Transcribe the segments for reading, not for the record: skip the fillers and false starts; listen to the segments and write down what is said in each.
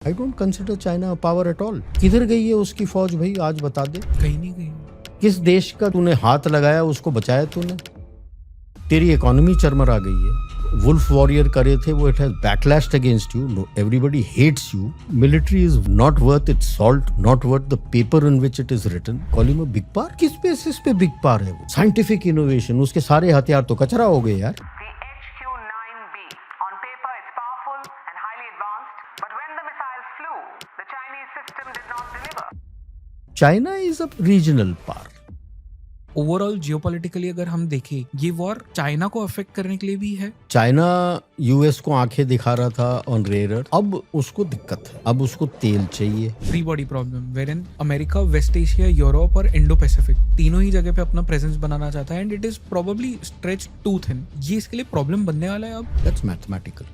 I don't consider China power at all. किधर गई है उसकी फौज भाई, आज बता दे। कहीं नहीं गई। किस देश का तूने हाथ लगाया, उसको बचाया तूने? तेरी इकोनॉमी चरमरा गई है। वुल्फ वॉरियर करे थे वो, it has backlashed against you, everybody hates you. Military is not worth its salt, not worth the paper in which it is written. Call him a big power? किस basis पे big power है वो? Scientific innovation, उसके सारे हथियार तो कचरा हो गए यार। The HQ-9B. On paper, it's powerful and highly advanced, but when the missiles flew, the Chinese system did not deliver. China is a regional power. Overall geopolitically अगर हम देखें, ये वॉर चाइना को अफेक्ट करने के लिए भी है। चाइना यूएस को आंखें दिखा रहा था ऑन रेयर अर्थ, अब उसको दिक्कत है, अब उसको तेल चाहिए। Free body problem where in America, West Asia, Europe और इंडो पैसिफिक तीनों ही जगह पे अपना प्रेजेंस बनाना चाहता है and it is probably stretch too thin. ये इसके लिए प्रॉब्लम बनने वाला है अब। That's mathematical.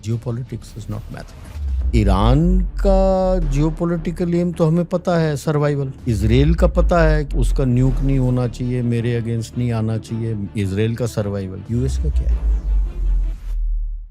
Geopolitics is not mathematics. Iran का जियोपॉलिटिकल एम तो हमें पता है, सर्वाइवल। इजराइल का पता है कि उसका न्यूक नहीं होना चाहिए, मेरे अगेंस्ट नहीं आना चाहिए, इजराइल का सर्वाइवल। यूएस का क्या है?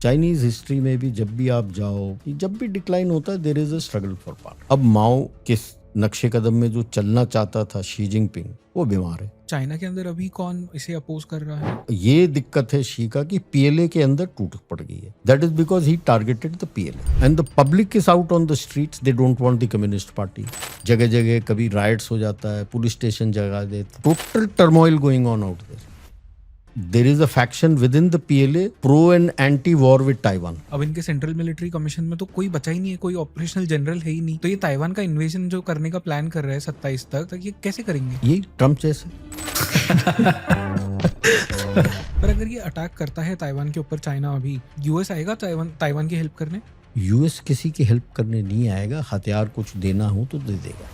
चाइनीज हिस्ट्री में भी जब भी आप जाओ, जब भी डिक्लाइन होता है, there is a struggle for power. अब माओ किस नक्शे कदम में जो चलना चाहता था, शी जिनपिंग, वो बीमार है। चाइना के अंदर अभी कौन इसे अपोज कर रहा है? ये दिक्कत है शी का कि पीएलए के अंदर टूट पड़ गई है। That is because he targeted the PLA and the public is out on the streets, they don't want the communist party. जगह जगह कभी राइट्स हो जाता है, पुलिस स्टेशन जगा देते, total turmoil going on out there. There is a faction within the PLA pro and anti war with Taiwan. अब इनके सेंट्रल मिलिट्री कमीशन में तो कोई बचा ही नहीं है, कोई ऑपरेशनल जनरल है ही नहीं। तो ये ताइवान का इन्वेजन जो करने का प्लान कर रहे हैं 27 तक ये कैसे करेंगे? ये ट्रम्प जैसे। पर अगर ये अटैक करता है ताइवान के ऊपर चाइना, अभी यूएस आएगा ताइवान की हेल्प करने? यूएस किसी की हेल्प करने नहीं आएगा, हथियार कुछ देना हो तो दे देगा।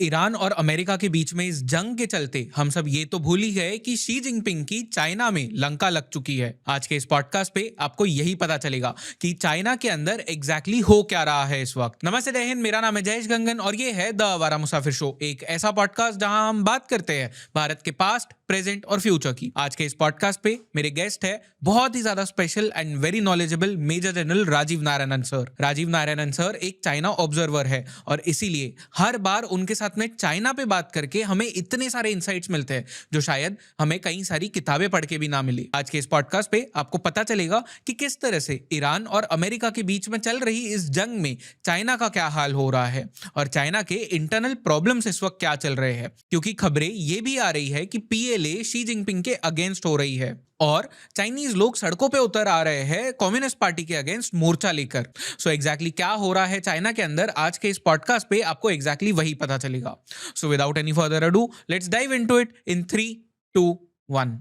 ईरान और अमेरिका के बीच में इस जंग के चलते हम सब ये तो भूल ही गए कि शी जिनपिंग की चाइना में लंका लग चुकी है। आज के इस पॉडकास्ट पे आपको यही पता चलेगा कि चाइना के अंदर एग्जैक्टली हो क्या रहा है इस वक्त। नमस्ते, जय हिंद, मेरा नाम है जयेश गंगन और ये है द आवारा मुसाफिर शो, एक ऐसा पॉडकास्ट जहां हम बात करते हैं भारत के पास्ट, प्रेजेंट और फ्यूचर की। आज के इस पॉडकास्ट पे मेरे गेस्ट है बहुत ही ज्यादा special and very knowledgeable major general Rajiv Narayanan sir. Rajiv Narayanan sir एक चाइना ऑब्जर्वर है और इसीलिए हर बार उनके साथ में चाइना पे बात करके हमें इतने सारे इंसाइट्स मिलते हैं जो शायद हमें कई सारी किताबें पढ़ के भी ना मिले। आज के इस पॉडकास्ट पे आपको पता चलेगा कि किस तरह से ईरान और अमेरिका के बीच में चल रही इस जंग में चाइना का क्या हाल हो रहा है और चाइना के इंटरनल प्रॉब्लम्स इस वक्त क्या चल रहे हैं, क्योंकि खबरें ये भी आ रही है कि पीएलए शी जिनपिंग के अगेंस्ट हो रही है और चाइनीज लोग सड़कों पे उतर आ रहे हैं कम्युनिस्ट पार्टी के अगेंस्ट मोर्चा लेकर। सो एग्जैक्टली क्या हो रहा है चाइना के अंदर, आज के इस पॉडकास्ट पे आपको एग्जैक्टली वही पता चलेगा। So without any further ado, let's dive into it in 3, 2, 1।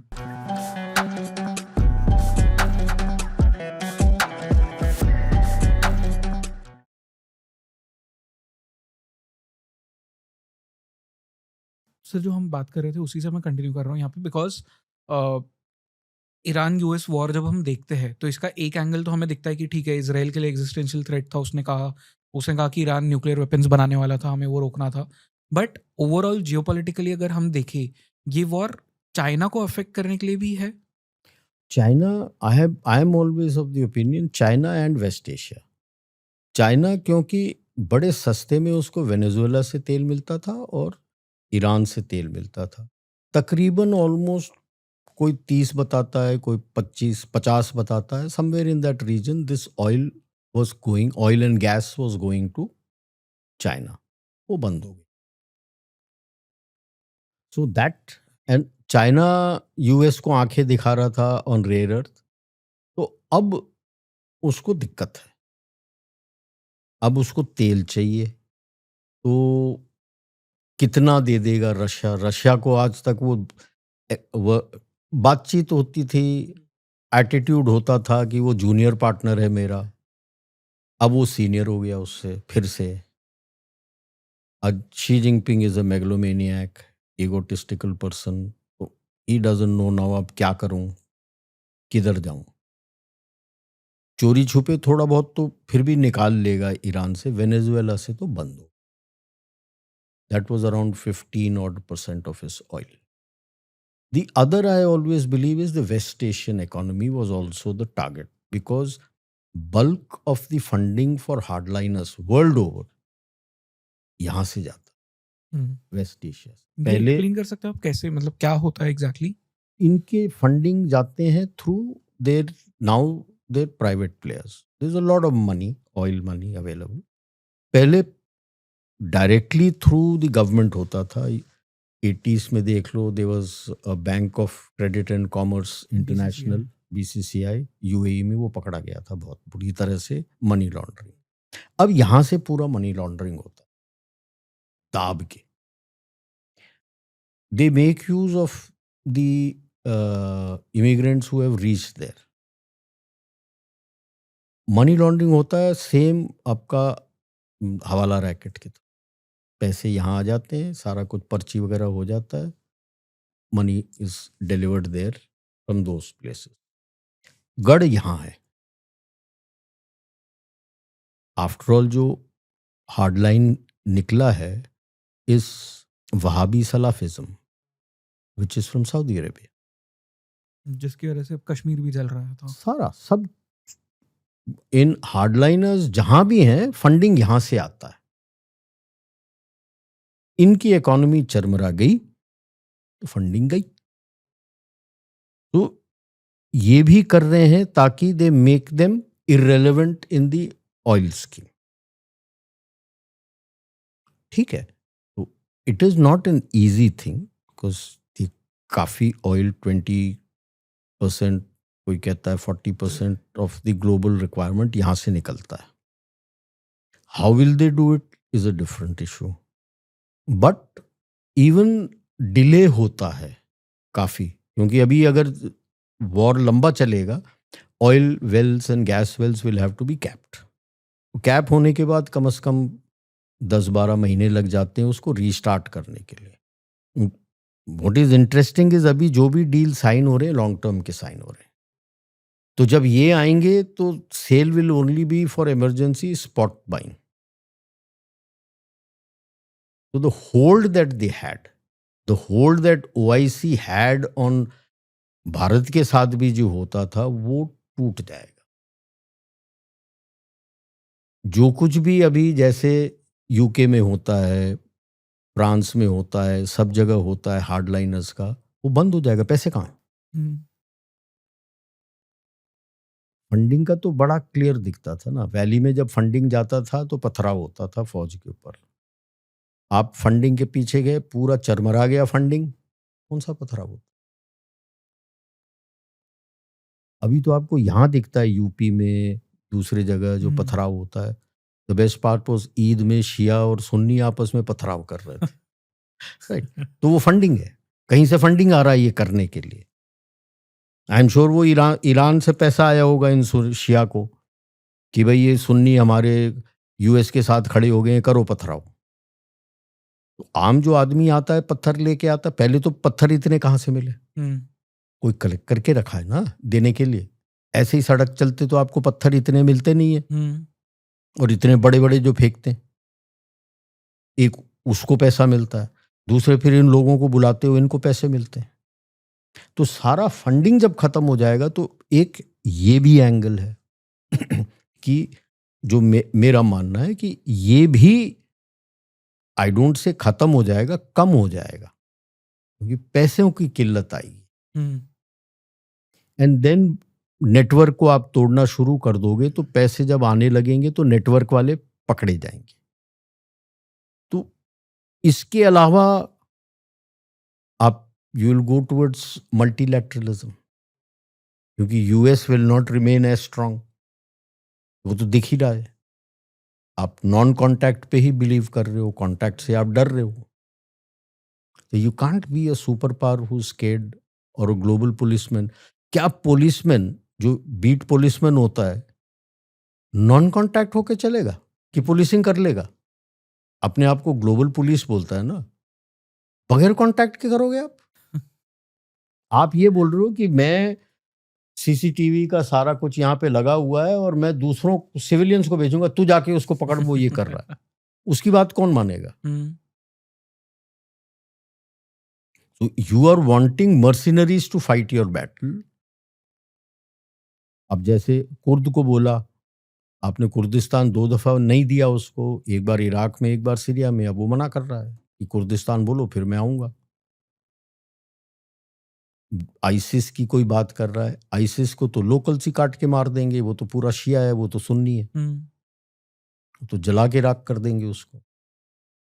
Sir, जो हम बात कर रहे थे उसी से मैं कंटिन्यू कर रहा हूँ यहाँ पे, बिकॉज ईरान यूएस वॉर जब हम देखते हैं तो इसका एक एंगल तो हमें दिखता है कि ठीक है, इजराइल के लिए एग्जिस्टेंशियल थ्रेट था। उसने कहा कि ईरान न्यूक्लियर वेपन्स बनाने वाला था, हमें वो रोकना था। बट ओवरऑल जियोपॉलिटिकली अगर हम देखें, ये वॉर चाइना को अफेक्ट करने के लिए भी है। China, I am always of the opinion, China and West Asia. China क्योंकि बड़े सस्ते में उसको वेनेजुएला से तेल मिलता था और ईरान से तेल मिलता था। तकरीबन ऑलमोस्ट कोई 30 बताता है, कोई 25-50 बताता है, somewhere in that region this oil and gas was going to China. वो बंद हो गई। So that and China US को आंखें दिखा रहा था ऑन रेयर अर्थ, तो अब उसको दिक्कत है, अब उसको तेल चाहिए। तो कितना दे देगा रशिया? रशिया को आज तक वो बातचीत होती थी, एटीट्यूड होता था कि वो जूनियर पार्टनर है मेरा, अब वो सीनियर हो गया उससे फिर से। आज Xi Jinping is a megalomaniac, egotistical person, तो ही डजंट नो नाउ अब क्या करूं, किधर जाऊं। चोरी छुपे थोड़ा बहुत तो फिर भी निकाल लेगा ईरान से, वेनेजुएला से तो बंद हो। That was around 15% of his oil. The other I always believe is the West Asian economy was also the target because bulk of the funding for hardliners world over यहाँ से जाता waste Asia से। ये पहले explain कर सकते हो आप कैसे, मतलब क्या होता है एग्जैक्टली? इनके फंडिंग जाते हैं through their now their private players. There is a lot of money, oil money available. पहले डायरेक्टली थ्रू द गवर्नमेंट होता था। 80s में देख लो, there was a bank of credit and commerce international, BCCI, UAE में वो पकड़ा गया था बहुत बुरी तरह से मनी लॉन्ड्रिंग। अब यहाँ से पूरा मनी लॉन्ड्रिंग होता है दाब के। They make use of the immigrants who have reached there. Money laundering होता है सेम आपका हवाला रैकेट की तरह। पैसे यहाँ आ जाते हैं, सारा कुछ पर्ची वगैरह हो जाता है, money is delivered there from those places. गढ़ यहाँ है। आफ्टर ऑल जो हार्डलाइन निकला है इस Wahhabi Salafism which is from Saudi Arabia. जिसकी वजह से कश्मीर भी जल रहा था। सारा सब इन हार्डलाइनर्स जहां भी हैं, फंडिंग यहां से आता है। इनकी इकोनॉमी चरमरा गई तो फंडिंग गई। तो ये भी कर रहे हैं ताकि they make them irrelevant in the oil scheme. ठीक है, तो it is not an easy thing because काफी ऑयल 20%, कोई कहता है 40% ऑफ द ग्लोबल रिक्वायरमेंट यहां से निकलता है। How will they do it is a different issue, but even delay होता है काफी, क्योंकि अभी अगर वॉर लंबा चलेगा, oil wells and gas wells will have to be capped. Cap होने के बाद कम से कम 10-12 महीने लग जाते हैं उसको रीस्टार्ट करने के लिए। व्हाट इज इंटरेस्टिंग इज अभी जो भी डील साइन हो रहे हैं लॉन्ग टर्म के साइन हो रहे हैं। तो जब ये आएंगे तो sale will only be for emergency spot buying. So the hold that they had, the hold that OIC had on Bharat के साथ भी जो होता था वो टूट जाएगा। जो कुछ भी अभी जैसे यूके में होता है, फ्रांस में होता है, सब जगह होता है हार्डलाइनर्स का, वो बंद हो जाएगा। पैसे कहाँ हैं? फंडिंग का तो बड़ा क्लियर दिखता था ना। वैली में जब फंडिंग जाता था तो पथराव होता था फौज के ऊपर। आप फंडिंग के पीछे गए, पूरा चरमरा गया फंडिंग, कौन सा पथराव होता? अभी तो आपको यहाँ दिखता है यूपी में, दूसरे जगह जो पथराव होता है। The best part was Eid में शिया और सुन्नी आपस में पथराव कर रहे थे। राइट, तो वो फंडिंग है, कहीं से फंडिंग आ रहा है ये करने के लिए। आई एम श्योर वो ईरान से पैसा आया होगा इन शिया को कि भाई ये सुन्नी हमारे यूएस के साथ खड़े हो गए हैं, करो पथराव। तो आम जो आदमी आता है पत्थर लेके आता है, पहले तो पत्थर इतने कहाँ से मिले? कोई कलेक्ट करके रखा है ना देने के लिए। ऐसे ही सड़क चलते तो आपको पत्थर इतने मिलते नहीं है, और इतने बड़े बड़े जो फेंकते हैं, एक उसको पैसा मिलता है, दूसरे फिर इन लोगों को बुलाते हो, इनको पैसे मिलते हैं। तो सारा फंडिंग जब खत्म हो जाएगा तो एक ये भी एंगल है कि जो मेरा मानना है कि ये भी आई डोंट से खत्म हो जाएगा, कम हो जाएगा, क्योंकि पैसों की किल्लत आएगी। एंड देन नेटवर्क को आप तोड़ना शुरू कर दोगे तो पैसे जब आने लगेंगे तो नेटवर्क वाले पकड़े जाएंगे। तो इसके अलावा आप you will go towards multilateralism, क्योंकि US will not remain as strong. वो तो दिख ही रहा है। आप नॉन कॉन्टैक्ट पे ही बिलीव कर रहे हो, कॉन्टैक्ट से आप डर रहे हो। तो you can't be a super power who scared और अ ग्लोबल पुलिसमैन। क्या पुलिसमैन जो बीट पुलिसमैन होता है नॉन कॉन्टैक्ट होके चलेगा कि पुलिसिंग कर लेगा? अपने आप को ग्लोबल पुलिस बोलता है ना, बगैर कॉन्टैक्ट के करोगे आप? आप ये बोल रहे हो कि मैं सीसीटीवी का सारा कुछ यहाँ पे लगा हुआ है और मैं दूसरों सिविलियंस को भेजूंगा, तू जाके उसको पकड़, वो ये कर रहा है। उसकी बात कौन मानेगा? So you are wanting mercenaries to fight your battle. अब जैसे कुर्द को बोला, आपने कुर्दिस्तान 2 दफ़ा नहीं दिया उसको, एक बार इराक में, एक बार सीरिया में, अब वो मना कर रहा है कि कुर्दिस्तान बोलो फिर मैं आऊँगा। आईसिस की कोई बात कर रहा है, आईसिस को तो लोकल्स ही काट के मार देंगे, वो तो पूरा शिया है, वो तो सुन्नी है, तो जला के राख कर देंगे उसको।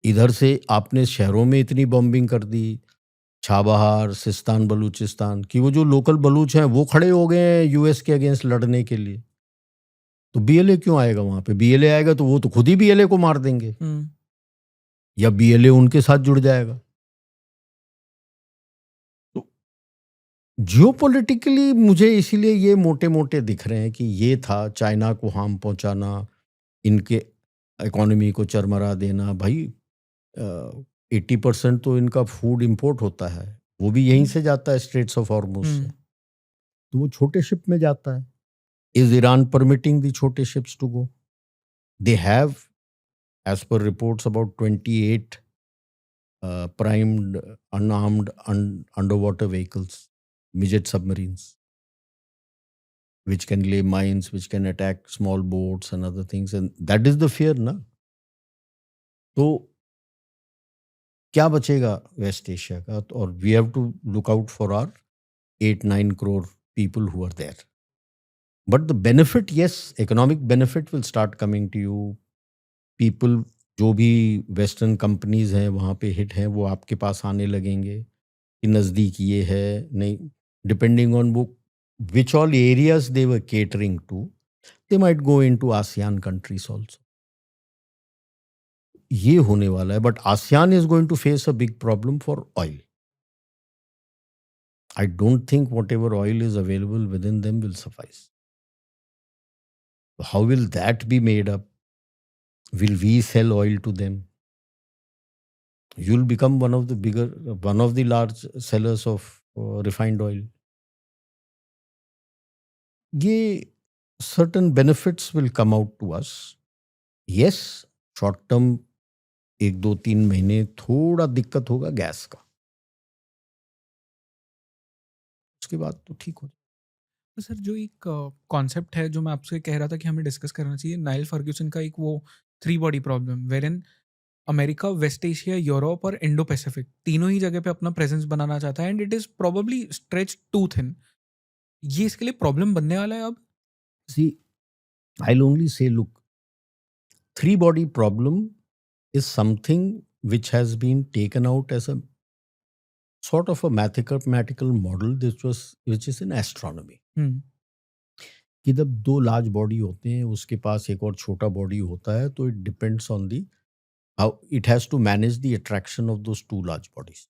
इधर से आपने शहरों में इतनी बॉम्बिंग कर दी, छाबहार, सिस्तान, बलूचिस्तान, कि वो जो लोकल बलूच हैं वो खड़े हो गए हैं यूएस के अगेंस्ट लड़ने के लिए। तो बीएलए क्यों आएगा वहां पे? बीएलए आएगा तो वो तो खुद ही बीएलए को मार देंगे, या बीएलए उनके साथ जुड़ जाएगा। तो जियोपॉलिटिकली मुझे इसीलिए ये मोटे मोटे दिख रहे हैं कि ये था चाइना को हार्म पहुंचाना, इनके इकोनॉमी को चरमरा देना। भाई 80% तो इनका फूड इंपोर्ट होता है, वो भी यहीं से जाता है, स्ट्रेट्स ऑफ हॉर्मुज से। तो वो छोटे शिप में जाता है। इज ईरान परमिटिंग द छोटे ships to go? They have, as per reports, about 28 primed unarmed underwater vehicles, midget submarines, which can lay mines, which can attack small boats and other things, and that is the fear na. तो क्या बचेगा waste Asia का? और we have to look out for our 8-9 crore people who are there. But the benefit, yes, economic benefit will start coming to you. People, जो भी western companies हैं वहाँ पे हिट हैं, वो आपके पास आने लगेंगे कि नज़दीक ये है नहीं, डिपेंडिंग ऑन वो which all areas they were catering to, they might go into ASEAN countries also. ये होने वाला है, but ASEAN is going to face a big problem for oil. I don't think whatever oil is available within them will suffice. How will that be made up? Will we sell oil to them? You'll become one of the large sellers of refined oil. ये certain benefits will come out to us. Yes, short term 1-2-3 महीने थोड़ा दिक्कत होगा gas का, उसके बाद तो ठीक हो। तो सर जो एक कॉन्सेप्ट है जो मैं आपसे कह रहा था कि हमें डिस्कस करना चाहिए, नाइल फर्ग्यूसन का एक वो 3 body problem, wherein America, West Asia, Europe और इंडो पैसिफिक तीनों ही जगह पे अपना प्रेजेंस बनाना चाहता है, and it is probably stretch too thin. ये इसके लिए प्रॉब्लम बनने वाला है अब। See, I'll only say, look, 3 body problem is something which has been taken out as a sort of a mathematical model which is in astronomy. कि जब 2 large body होते हैं, उसके पास एक और छोटा बॉडी होता है, तो it depends on the how it has to manage the attraction of those 2 large bodies.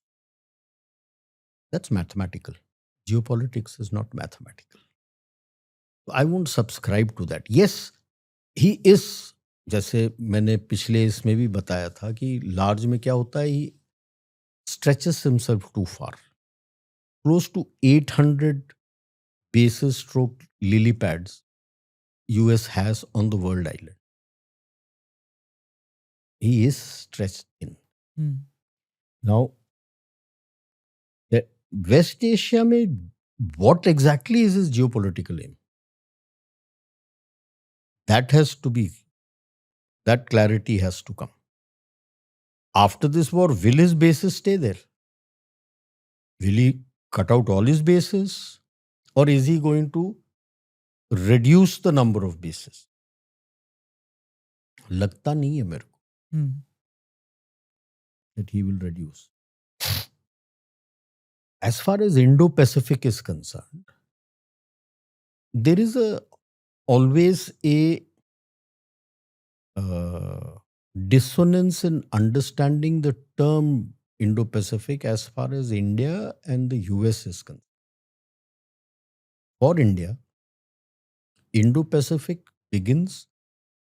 That's mathematical. Geopolitics is not mathematical. I won't subscribe to that. Yes, he is, जैसे मैंने पिछले इसमें भी बताया था कि लार्ज में क्या होता है, he stretches himself too far. Close to 800 bases stroke lily pads US has on the world island. He is stretched in. Now, West Asia में what exactly is his geopolitical aim? That clarity has to come. After this war, will his bases stay there? Will he cut out all his bases? Or is he going to reduce the number of bases? लगता नहीं है मेरे को that he will reduce. As far as Indo-Pacific is concerned, there is always a dissonance in understanding the term Indo-Pacific as far as India and the US is concerned. For India, Indo-Pacific begins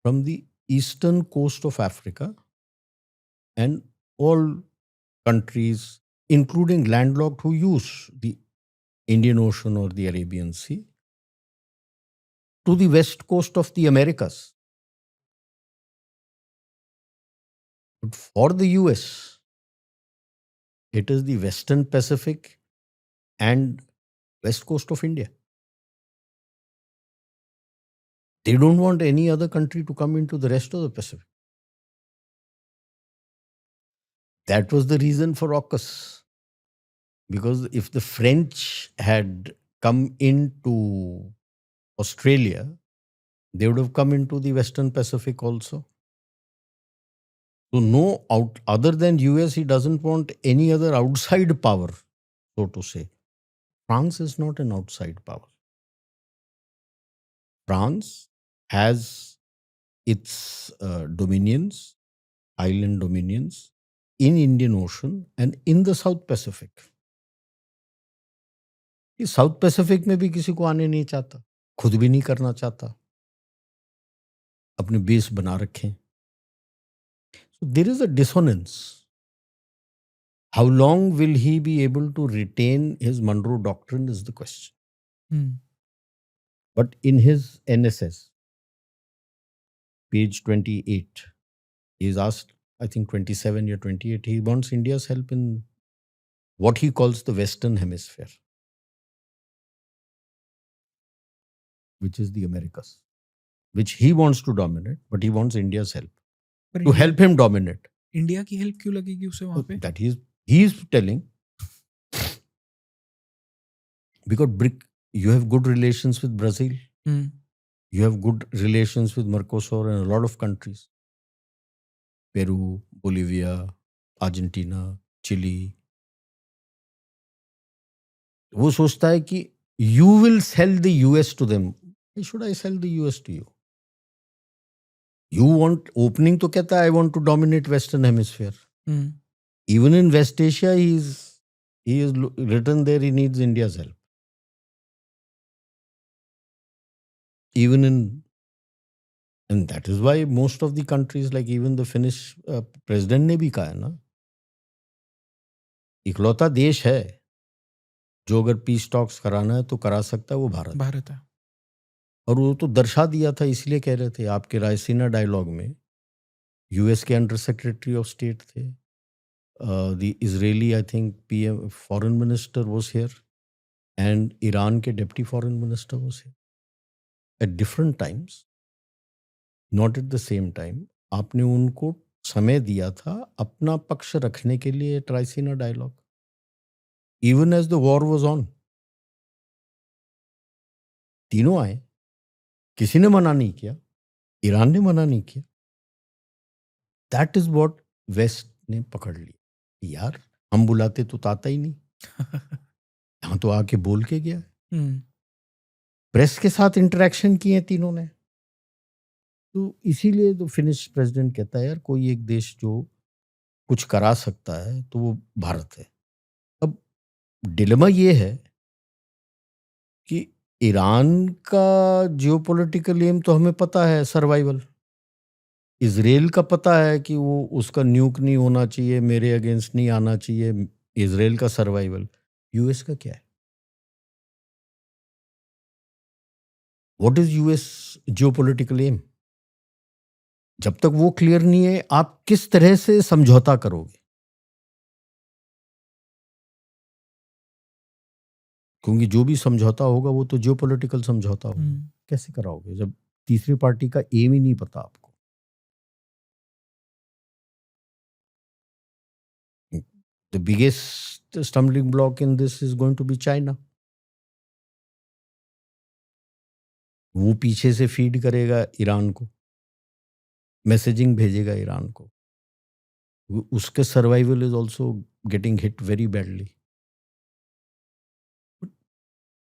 from the eastern coast of Africa and all countries, including landlocked, who use the Indian Ocean or the Arabian Sea, to the west coast of the Americas. But for the US, It is the Western Pacific and West Coast of India. They don't want any other country to come into the rest of the Pacific. That was the reason for AUKUS. Because if the French had come into Australia, they would have come into the Western Pacific also. So no other than US, he doesn't want any other outside power, so to say. France is not an outside power. France has its dominions, island dominions, in Indian Ocean and in the South Pacific. इस south Pacific में भी किसी को आने नहीं चाहता, खुद भी नहीं करना चाहता, अपने बेस बना रखे. So there is a dissonance. How long will he be able to retain his Monroe Doctrine is the question. But in his NSS, page 28, he's asked, I think 27 or 28, he wants India's help in what he calls the Western Hemisphere, which is the Americas, which he wants to dominate, but he wants India's help to help him dominate. India की help क्यों लगेगी उसे वहां पे? That he is telling, because you have good relations with Brazil, you have good relations with Mercosur and a lot of countries, Peru, Bolivia, Argentina, Chile. वो सोचता है कि you will sell the US to them. Why should I sell the US to you? You want opening तो कहता है I want to dominate Western Hemisphere. Even in West Asia, he is written there he needs India's help. And that is why most of the countries, like even the Finnish president ने भी कहा है ना, इकलौता देश है जो अगर पीस टॉक्स कराना है तो करा सकता है, वो भारत है. और वो तो दर्शा दिया था, इसलिए कह रहे थे आपके रायसीना डायलॉग में यूएस के अंडर सेक्रेटरी ऑफ स्टेट थे, the Israeli I think PM foreign minister was here and Iran के deputy foreign minister was here at different times, not at the same time. आपने उनको समय दिया था अपना पक्ष रखने के लिए, Raisina dialogue, even as the war was on. तीनों आए, किसी ने मना नहीं किया, ईरान ने मना नहीं किया. दैट इज व्हाट वेस्ट ने पकड़ लिया. यार हम बुलाते तो आता ही नहीं, यहाँ तो आके बोल के गया. प्रेस के साथ इंटरेक्शन किए तीनों ने. तो इसीलिए तो फिनिश प्रेसिडेंट कहता है यार कोई एक देश जो कुछ करा सकता है तो वो भारत है. अब डिलेमा ये है कि ईरान का जियोपॉलिटिकल एम तो हमें पता है, सर्वाइवल. इजराइल का पता है कि वो उसका न्यूक नहीं होना चाहिए, मेरे अगेंस्ट नहीं आना चाहिए, इजराइल का सर्वाइवल. यूएस का क्या है? What is US geopolitical aim? जब तक वो क्लियर नहीं है, आप किस तरह से समझौता करोगे? क्योंकि जो भी समझौता होगा वो तो जियोपॉलिटिकल समझौता होगा. कैसे कराओगे जब तीसरी पार्टी का एम ही नहीं पता आपको? The biggest stumbling block in this is going to be China. वो पीछे से फीड करेगा ईरान को, मैसेजिंग भेजेगा ईरान को. उसके survival is also getting hit very badly.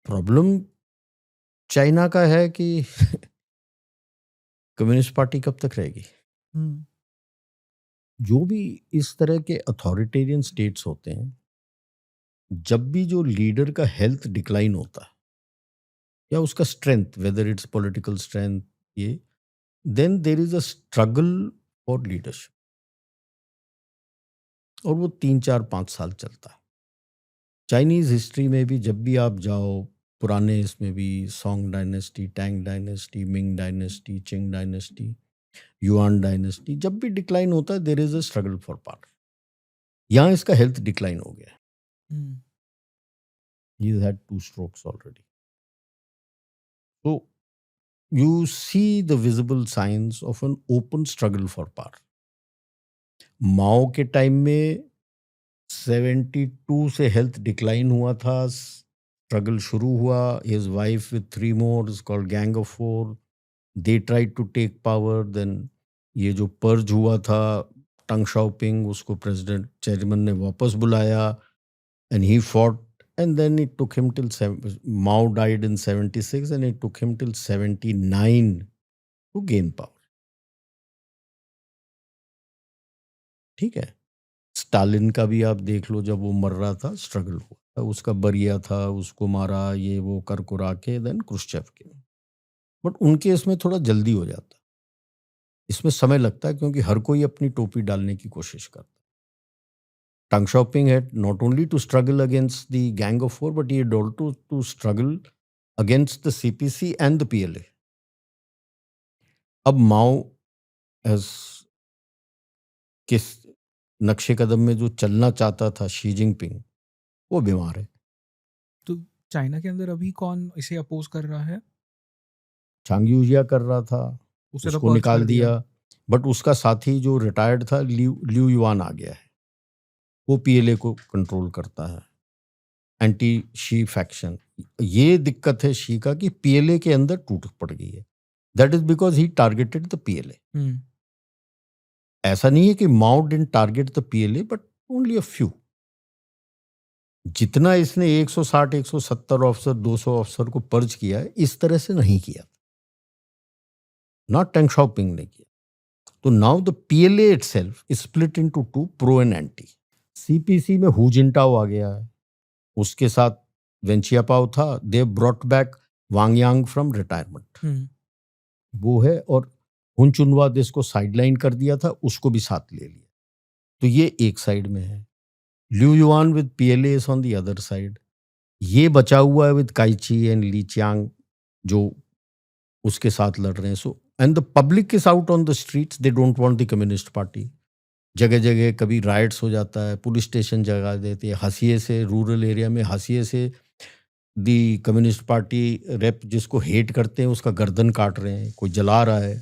Problem China का है कि कम्युनिस्ट पार्टी कब तक रहेगी? जो भी इस तरह के अथॉरिटेरियन स्टेट्स होते हैं, जब भी जो लीडर का हेल्थ डिक्लाइन होता है या उसका strength, whether it's political strength, ये then there is a struggle for leadership. और वो 3-4-5 साल चलता है. चाइनीज हिस्ट्री में भी जब भी आप जाओ, पुराने इसमें भी Song dynasty, Tang dynasty, Ming dynasty, Qing dynasty, Yuan dynasty, जब भी डिक्लाइन होता है there is a struggle for power. यहाँ इसका हेल्थ डिक्लाइन हो गया. हम्म, He's had 2 strokes already. So you see the visible signs of an open struggle for power. माओ के time में 72 से हेल्थ डिक्लाइन हुआ था, स्ट्रगल शुरू हुआ. His wife with 3 more is called gang of 4. They tried to take power. Then ये जो purge हुआ था, टंग शाओपिंग, उसको प्रेसिडेंट चेयरमैन ने वापस बुलाया and he fought, and then it took him till Mao died in 76 and it took him till 79 to gain power. ठीक है. स्टालिन का भी आप देख लो, जब वो मर रहा था स्ट्रगल हुआ था, उसका बरिया था, उसको मारा, ये वो कर कुरा के देन क्रुश्चेव के. बट उनके इसमें थोड़ा जल्दी हो जाता, इसमें समय लगता है क्योंकि हर कोई अपनी टोपी डालने की कोशिश करता. Tang Xiaoping had not only to struggle against the Gang of Four, but he had also to struggle against the CPC and the PLA. अब माओ किस नक्शे कदम में जो चलना चाहता था शी जिनपिंग, वो बीमार है. तो चाइना के अंदर अभी कौन इसे अपोज कर रहा है? चांग यूजिया कर रहा था, उसे तो उसको purge निकाल कर दिया. दिया. बट उसका साथी जो रिटायर्ड था लिू युआन आ गया है, वो पीएलए को कंट्रोल करता है, एंटी शी फैक्शन. ये दिक्कत है शी का कि पीएलए के अंदर टूट पड़ गई है. That is because he targeted the PLA. ऐसा नहीं है कि Mao didn't target the PLA, but only a few. जितना इसने 160 170 ऑफिसर 200 ऑफिसर को पर्ज किया है, इस तरह से नहीं किया, नॉट टैंग शाओपिंग ने किया. तो now the PLA itself is split into 2, pro and anti. CPC में हु जिंटाओ आ गया है, उसके साथ वेंचियापाओ था. They brought back Wang Yang from retirement, वो है. और हुन चुनवा देश को साइडलाइन कर दिया था, उसको भी साथ ले लिया. तो ये एक साइड में है. Liu Yuan with PLA is on the other side. ये बचा हुआ है with Cai Qi and Li Qiang, जो उसके साथ लड़ रहे हैं. So and the public is out on the streets. They don't want the communist party. जगह जगह कभी राइट्स हो जाता है, पुलिस स्टेशन जगा देते हैं. हंसिए से रूरल एरिया में हंसिए से दी कम्युनिस्ट पार्टी रेप जिसको हेट करते हैं उसका गर्दन काट रहे हैं, कोई जला रहा है.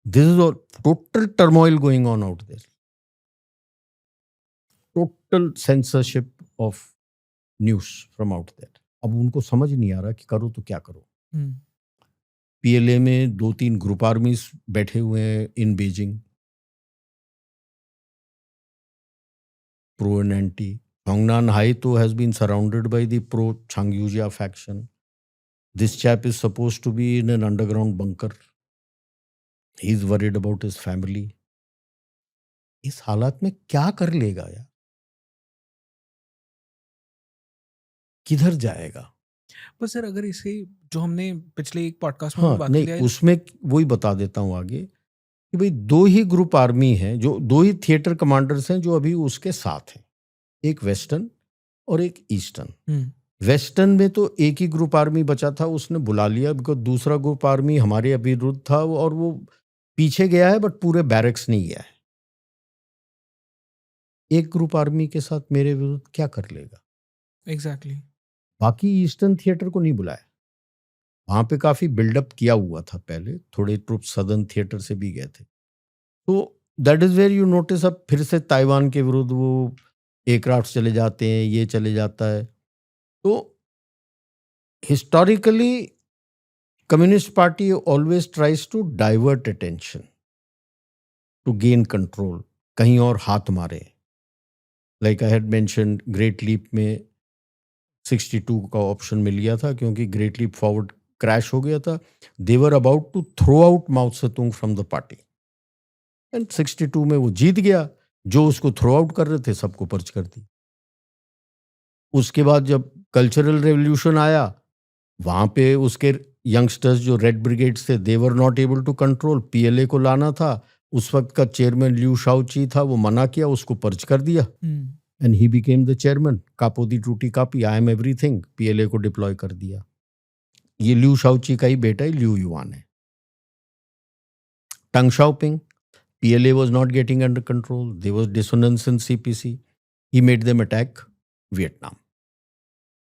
This is total turmoil going on out there. Total censorship of news from out there. अब उनको समझ नहीं आ रहा कि करो तो क्या करो. पीएलए में 2-3 ग्रुप आर्मीज बैठे हुए हैं इन Beijing, pro and anti. Hongnan Haito has been surrounded by the pro Changyuzia faction. This chap is supposed to be in an underground bunker. He's worried about his family. इस हालात में क्या कर लेगा यार, किधर जाएगा? पर सर अगर इसे जो हमने पिछले एक पॉडकास्ट में हाँ बात नहीं, किया है, उसमें वही बता देता हूँ आगे कि भाई 2 ही ग्रुप आर्मी हैं, जो 2 ही थिएटर कमांडर्स हैं जो अभी उसके साथ हैं, एक वेस्टर्न और एक ईस्टर्न. वेस्टर्न में तो एक ही ग्रुप आर्मी बचा था, उसने बुला लिया बिकॉज दूसरा ग्रुप आर्मी हमारे विरुद्ध था और वो पीछे गया है, बट पूरे बैरक्स नहीं गया है. एक ग्रुप आर्मी के साथ मेरे विरुद्ध क्या कर लेगा? एग्जैक्टली. बाकी ईस्टर्न थिएटर को नहीं बुलाया. वहां पे काफी बिल्डअप किया हुआ था पहले, थोड़े ट्रुप सदर्न थिएटर से भी गए थे. तो that is where you notice अब फिर से ताइवान के विरुद्ध वो एयरक्राफ्ट चले जाते हैं, ये चले जाता है. तो historically communist party always tries to divert attention to gain control, कहीं और हाथ मारे. Like I had mentioned, great leap में 62 का ऑप्शन मिल गया था क्योंकि ग्रेट लीप फॉरवर्ड क्रैश हो गया था. They were about to throw out Mao Tse tung from the party and 62 में वो जीत गया. जो उसको थ्रो आउट कर रहे थे सबको पर्च कर दी. उसके बाद जब कल्चरल रेवोल्यूशन आया, वहां पे उसके यंगस्टर्स जो रेड ब्रिगेड्स थे, they were not able to control. PLA को लाना था, उस वक्त का चेयरमैन लिू शाओची था, वो मना किया, उसको पर्च कर दिया and he became the chairman. कापो दी टूटी कापी, आई एम एवरीथिंग. पीएलए को डिप्लॉय कर दिया. ये लिू शाओची का ही बेटा है, लिू युआन है. टंग Xiaoping PLA was not getting under control. There was dissonance in CPC. He made them attack Vietnam.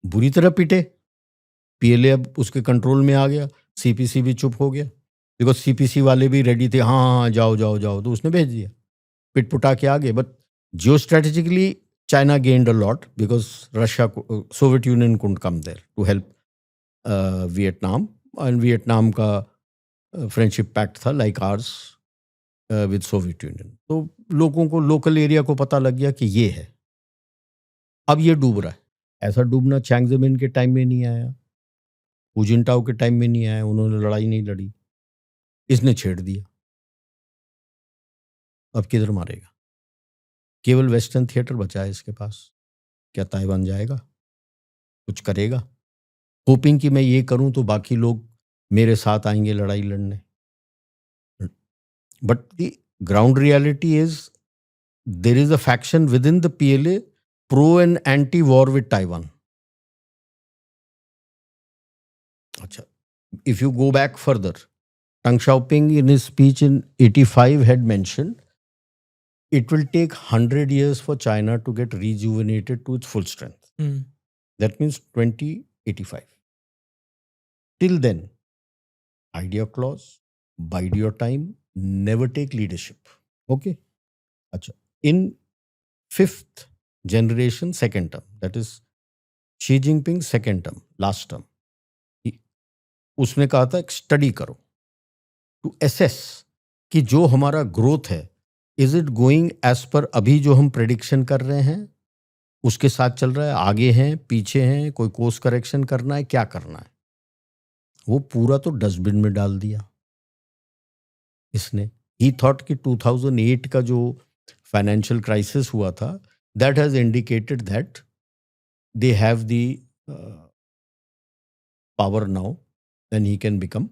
बुरी तरह पिटे. PLA अब उसके कंट्रोल में आ गया. CPC भी चुप हो गया. बिकॉज CPC वाले भी रेडी थे. हाँ जाओ जाओ जाओ. तो उसने भेज दिया. पिटपुटा के आगे. But Jio strategically China gained a lot because Soviet Union couldn't come there to help Vietnam. And Vietnam का फ्रेंडशिप पैक्ट था like ours with Soviet Union. तो लोगों को लोकल एरिया को पता लग गया कि ये है. अब ये डूब रहा है. ऐसा डूबना चैंग ज़ेमिन के टाइम में नहीं आया. हू जिनटाओ के टाइम में नहीं आया. उन्होंने लड़ाई नहीं लड़ी. इसने छेड़ दिया. अब किधर मारेगा? केवल वेस्टर्न थिएटर बचा है इसके पास. क्या ताइवान जाएगा? कुछ करेगा? होपिंग कि मैं ये करूं तो बाकी लोग मेरे साथ आएंगे लड़ाई लड़ने. But the ground reality is there is a faction with in the PLA pro and anti war with Taiwan. अच्छा, if you go back further, Deng Xiaoping in his speech in 85 had mentioned it will take 100 years for China to get rejuvenated to its full strength. That means 2085. Till then, idea clause, bide your time, never take leadership. Okay? Achha. In 5th generation, second term, that is Xi Jinping second term, last term, उसने कहा था study करो to assess कि जो हमारा growth है is it going as per अभी जो हम प्रेडिक्शन कर रहे हैं उसके साथ चल रहा है, आगे हैं, पीछे हैं, कोई कोर्स करेक्शन करना है, क्या करना है. वो पूरा तो डस्टबिन में डाल दिया इसने. ही थॉट कि 2008 का जो फाइनेंशियल क्राइसिस हुआ था that has indicated that they have the power now and he can become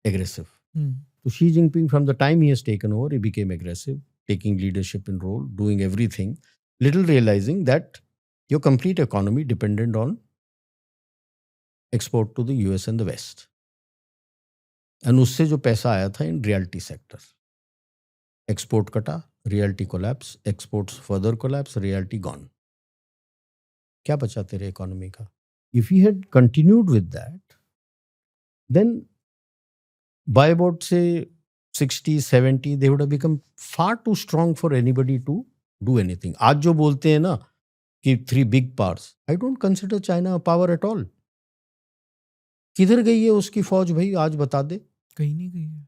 aggressive. So Xi Jinping, from the time he has taken over, he became aggressive, taking leadership in role, doing everything, little realizing that your complete economy depended on export to the US and the West. And उससे जो पैसा आया था in realty sector. Export कटा, realty collapse, exports further collapse, realty gone. क्या बचा तेरे economy का? If he had continued with that, then by about say 60, 70, they would have become far too strong for anybody to do anything. आज जो बोलते हैं ना कि 3 big powers, I don't consider China a power at all. किधर गई है उसकी फौज भाई? आज बता दे. कहीं नहीं गई है.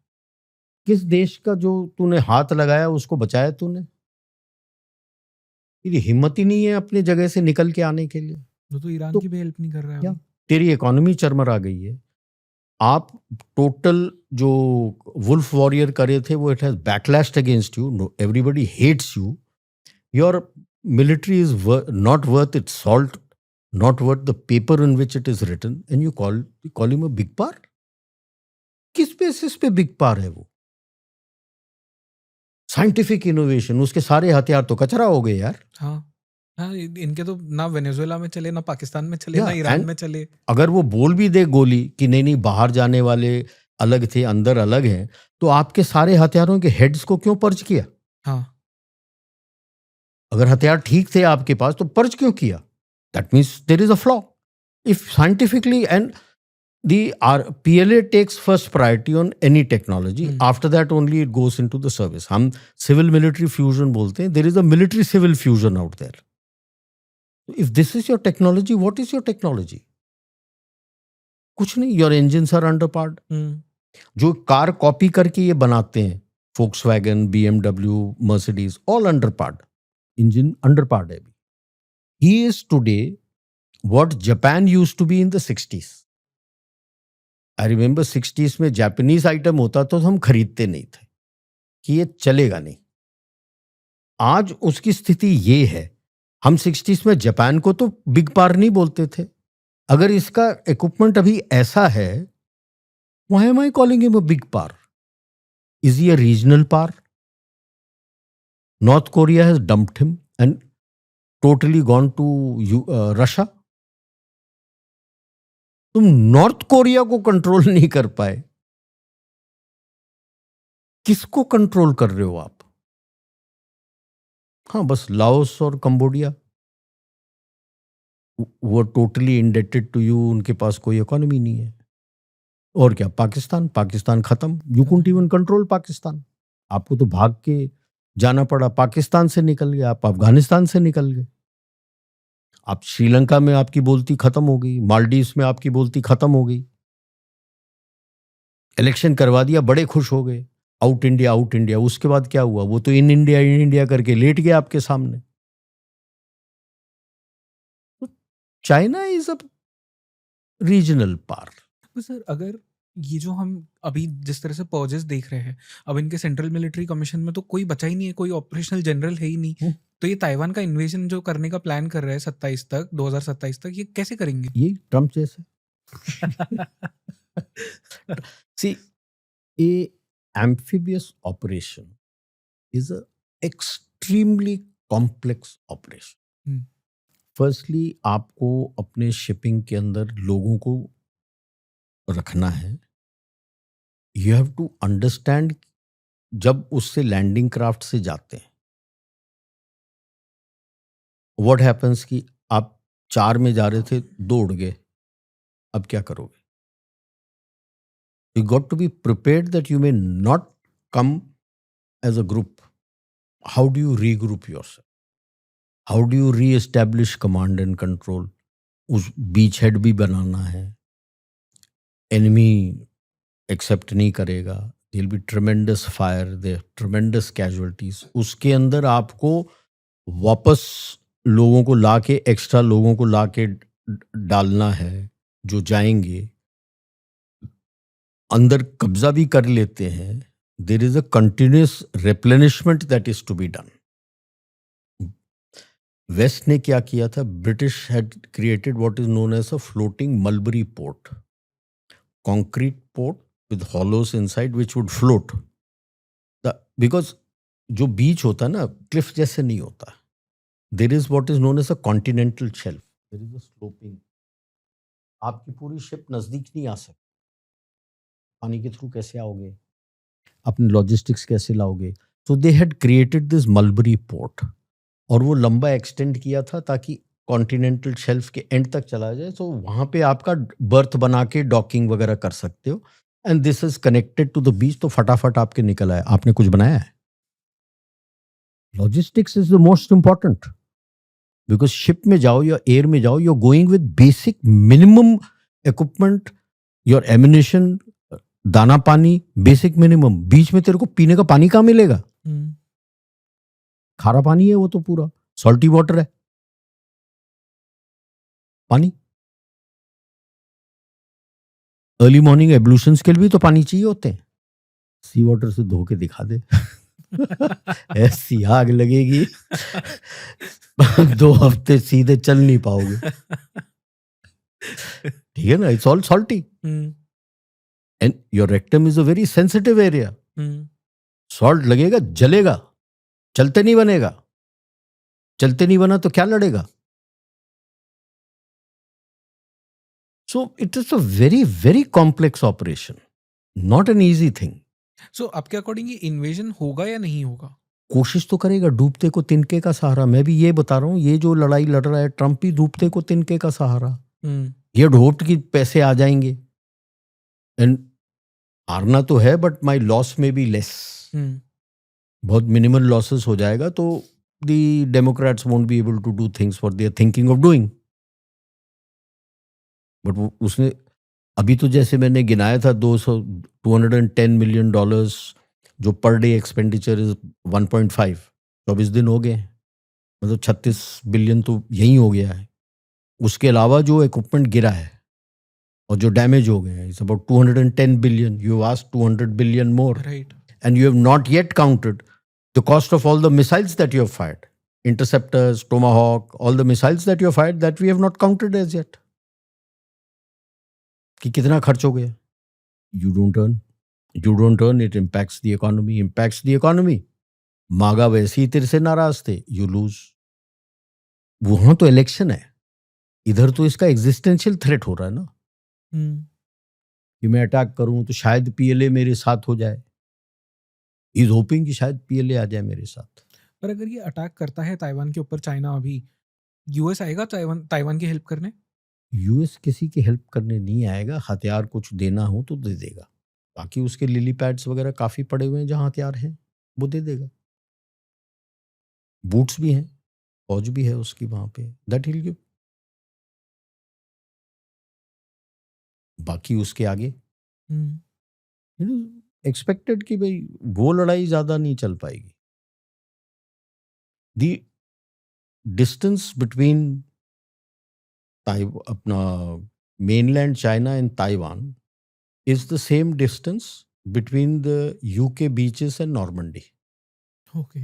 किस देश का जो तूने हाथ लगाया उसको बचाया तूने? तेरी हिम्मत ही नहीं है अपनी जगह से निकल के आने के लिए. तो ईरान तो की भी हेल्प नहीं कर रहा है क्या? अभी. तेरी इकोनॉमी चरमरा गई है. आप टोटल जो वुल्फ वॉरियर करे थे वो it has backlashed against you. Everybody hates you. Your military is not worth its salt, not worth the paper in which it is written, and you call him a big power. किस basis पे big power है वो? Scientific innovation, उसके सारे हथियार तो कचरा हो गए यार. हाँ हाँ, इनके तो ना वेनेजुएला में चले, ना पाकिस्तान में चले, ना Yeah, ईरान and में चले. अगर वो बोल भी दे गोली कि नहीं नहीं बाहर जाने वाले अलग थे, अंदर अलग हैं, तो आपके सारे हथियारों के हेड्स को क्यों पर्च किया? हाँ, अगर हथियार ठीक थे आपके पास तो पर्च क्यों किया? That means there is a flaw. If scientifically and the PLA takes first priority on any technology. After that only it goes into the service. हम civil military fusion बोलते हैं. There is a military civil fusion out there. If this is your technology, what is your technology? कुछ नहीं. Your engines are underpowered. जो car copy करके ये बनाते हैं, Volkswagen, BMW, Mercedes, all underpowered. Engine underpowered है. He is today what Japan used to be in the 60s. I remember 60s में Japanese item होता तो हम खरीदते नहीं थे कि ये चलेगा नहीं. आज उसकी स्थिति ये है. हम 60s में जापान को तो बिग पावर नहीं बोलते थे. अगर इसका इक्विपमेंट अभी ऐसा है, why am I calling him a big power? Is he a regional power? North Korea has dumped him and totally gone to Russia. तुम नॉर्थ कोरिया को कंट्रोल नहीं कर पाए, किसको कंट्रोल कर रहे हो आप? हाँ, बस लाओस और कंबोडिया वो टोटली इंडेटेड टू यू, उनके पास कोई इकोनॉमी नहीं है। और क्या, पाकिस्तान खत्म, you couldn't even control Pakistan. आपको तो भाग के जाना पड़ा, पाकिस्तान से निकल गए आप, अफगानिस्तान से निकल गए आप, श्रीलंका में आपकी बोलती खत्म हो गई, मालदीव्स में आपकी बोलती खत्म हो गई, इलेक्शन करवा दिया, बड़े खुश हो गए, आउट इंडिया। उसके बाद क्या हुआ? वो तो इन इंडिया करके लेट गया आपके सामने। China is a regional power. तो सर अगर ये जो हम अभी जिस तरह से पॉजेस देख रहे हैं, अब इनके सेंट्रल मिलिट्री कमीशन में तो कोई बचा ही नहीं है, कोई ऑपरेशनल जनरल है ही नहीं। तो ये ताइवान का इन्वेजन जो करने का प्लान कर रहे हैं 2027 तक, ये कैसे करेंगे? ये ट्रम्प जैसे सी, ए amphibious operation is a extremely complex operation. Firstly आपको अपने शिपिंग के अंदर लोगों को रखना है। यू हैव टू अंडरस्टैंड, जब उससे लैंडिंग क्राफ्ट से जाते हैं व्हाट हैपन्स कि आप 4 में जा रहे थे, 2 उड़ गए, अब क्या करोगे? You got to be prepared that you may not come as a group. How do you regroup yourself? How do you re-establish command and control? उस बीच हेड भी बनाना है, एनिमी एक्सेप्ट नहीं करेगा, there will be tremendous fire, there tremendous casualties. उसके अंदर आपको वापस लोगों को लाके, एक्स्ट्रा लोगों को लाके डालना है, जो जाएंगे अंदर कब्जा भी कर लेते हैं। There is a continuous replenishment that is to be done. West ने क्या किया था? British had created what is known as a floating mulberry port, concrete port with hollows inside which would float. Because जो beach होता है ना, cliff जैसे नहीं होता, there is what is known as a continental shelf, there is a sloping. आपकी पूरी ship नजदीक नहीं आ सकती, पानी के थ्रू कैसे आओगे, अपने लॉजिस्टिक्स कैसे लाओगे? तो they had created this mulberry port, और वो लंबा एक्सटेंड किया था ताकि कॉन्टिनेंटल शेल्फ के एंड तक चला जाए, तो वहां पे आपका बर्थ बना के डॉकिंग वगैरह कर सकते हो, and this is connected to the beach, तो फटाफट आपके निकल आए। आपने कुछ बनाया है? Logistics is the most important, because ship में जाओ या एयर में जाओ, you are going with basic minimum equipment, your ammunition, दाना पानी, बेसिक मिनिमम। बीच में तेरे को पीने का पानी कहाँ मिलेगा? खारा पानी है वो, तो पूरा सॉल्टी वाटर है पानी। अर्ली मॉर्निंग एब्लूशंस के लिए भी तो पानी चाहिए होते हैं। सी वाटर से धो के दिखा दे ऐसी आग लगेगी 2 हफ्ते सीधे चल नहीं पाओगे। ठीक है ना? It's all salty and your rectum is a very sensitive area. Salt लगेगा, जलेगा, चलते नहीं बनेगा, चलते नहीं बना तो क्या लड़ेगा? So it is a very, very complex operation, not an easy thing. सो आपके अकॉर्डिंग ये इन्वेजन होगा या नहीं होगा? कोशिश तो करेगा, डूबते को तिनके का सहारा। मैं भी ये बता रहा हूँ, ये जो लड़ाई लड़ रहा है ट्रम्प भी डूबते को तिनके का सहारा। ये होप्ड कि पैसे आ जाएंगे, एंड हारना तो है बट माई लॉस में बी लेस, बहुत मिनिमल लॉसेस हो जाएगा, तो the Democrats won't be able to do things what they are thinking of doing. But वो उसने अभी तो, जैसे मैंने गिनाया था, $210 मिलियन जो पर डे एक्सपेंडिचर इज 1.5, 24 दिन हो गए, मतलब 36 बिलियन तो यही हो गया है। उसके अलावा जो इक्विपमेंट गिरा है और जो डैमेज हो गए हैं, it's about 210 billion. You have asked 200 billion more, right, and you have not yet counted the cost of all the missiles that you have fired, interceptors, Tomahawk, all the missiles that you have fired, that we have not counted as yet, कि कितना खर्च हो गया। You don't earn, it impacts the economy. मागा वैसे ही तेरे से नाराज थे, you lose। वहां तो इलेक्शन है, इधर तो इसका एग्जिस्टेंशियल थ्रेट हो रहा है ना, कि मैं अटैक करूं तो शायद पीएलए मेरे साथ हो जाए, ही इज होपिंग कि शायद पीएलए आ जाए मेरे साथ। पर अगर ये अटैक करता है ताइवान के ऊपर चाइना, अभी यूएस आएगा ताइवान ताइवान की हेल्प करने? यूएस किसी की हेल्प करने नहीं आएगा, हथियार कुछ देना हो तो दे देगा। बाकी उसके लिली पैड्स वगैरह काफ़ी पड़े हुए हैं, जहाँ हथियार हैं, वो दे देगा। बूट्स भी हैं, फौज भी है उसकी वहाँ पे, दैट ही विल गिव। बाकी उसके आगे हम्म। एक्सपेक्टेड कि भाई वो लड़ाई ज़्यादा नहीं चल पाएगी। दी डिस्टेंस बिटवीन अपना mainland China and Taiwan is the same distance between the UK beaches and Normandy. Okay.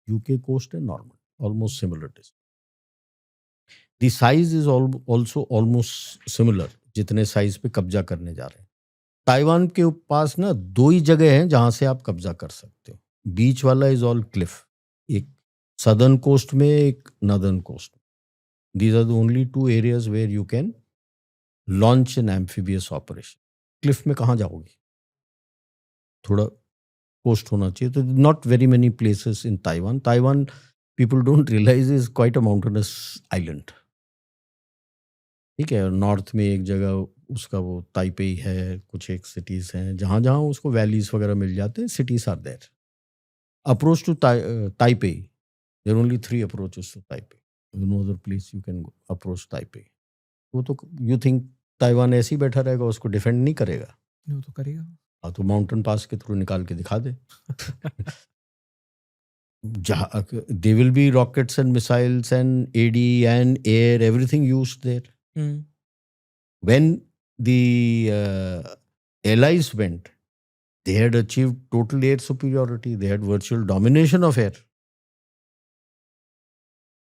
UK coast and Normandy, almost similar distance. The size is also almost similar, जितने साइज पे कब्जा करने जा रहे हैं। Taiwan के पास ना दो ही जगह हैं जहां से आप कब्जा कर सकते हो। बीच वाला इज ऑल क्लिफ, एक सदर्न कोस्ट में, एक नॉर्दर्न कोस्ट में। These are the only two areas where you can launch an amphibious operation. Cliff में कहाँ जाओगे? थोड़ा कोस्ट होना चाहिए। तो not very many places in Taiwan. Taiwan people don't realize is quite a mountainous island. ठीक है, नॉर्थ में एक जगह उसका वो ताइपेई है, कुछ एक सिटीज़ हैं जहाँ जहाँ उसको वैलीज वगैरह मिल जाते हैं। Cities are there. Approach to Taipei, there only 3 approaches to Taipei. No other place you can approach Taipei. वो तो यू थिंक ताइवान ऐसे ही बैठा रहेगा, उसको डिफेंड नहीं करेगा? वो तो करेगा। हाँ, तो माउंटेन पास के थ्रू निकाल के दिखा दे। जहाँ they will be rockets and missiles and AD and air, everything used there. When the allies went, they had achieved total air superiority. They had virtual domination of air.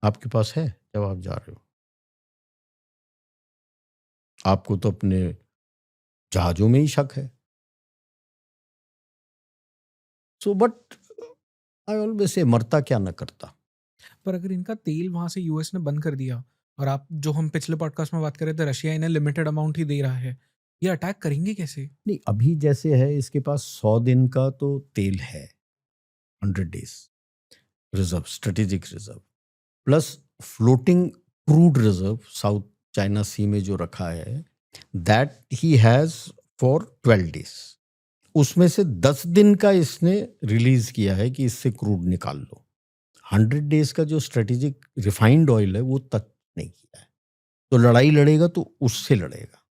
आपके पास है जब आप जा रहे हो? आपको तो अपने जहाजों में ही शक है। So but I always say मरता क्या न करता। पर अगर इनका तेल वहां से यूएस ने बंद कर दिया, और आप जो हम पिछले पॉडकास्ट में बात कर रहे थे, रशिया इन्हें लिमिटेड अमाउंट ही दे रहा है, ये अटैक करेंगे कैसे? नहीं, अभी जैसे है इसके पास 100 दिन का तो तेल है, 100 days reserve, strategic reserve, plus floating crude reserve South China Sea में जो रखा है, that he has for 12 days. उसमें से 10 दिन का इसने रिलीज किया है कि इससे क्रूड निकाल लो। 100 डेज का जो स्ट्रेटेजिक रिफाइंड ऑयल है वो तक नहीं किया है। तो लड़ाई लड़ेगा तो उससे लड़ेगा,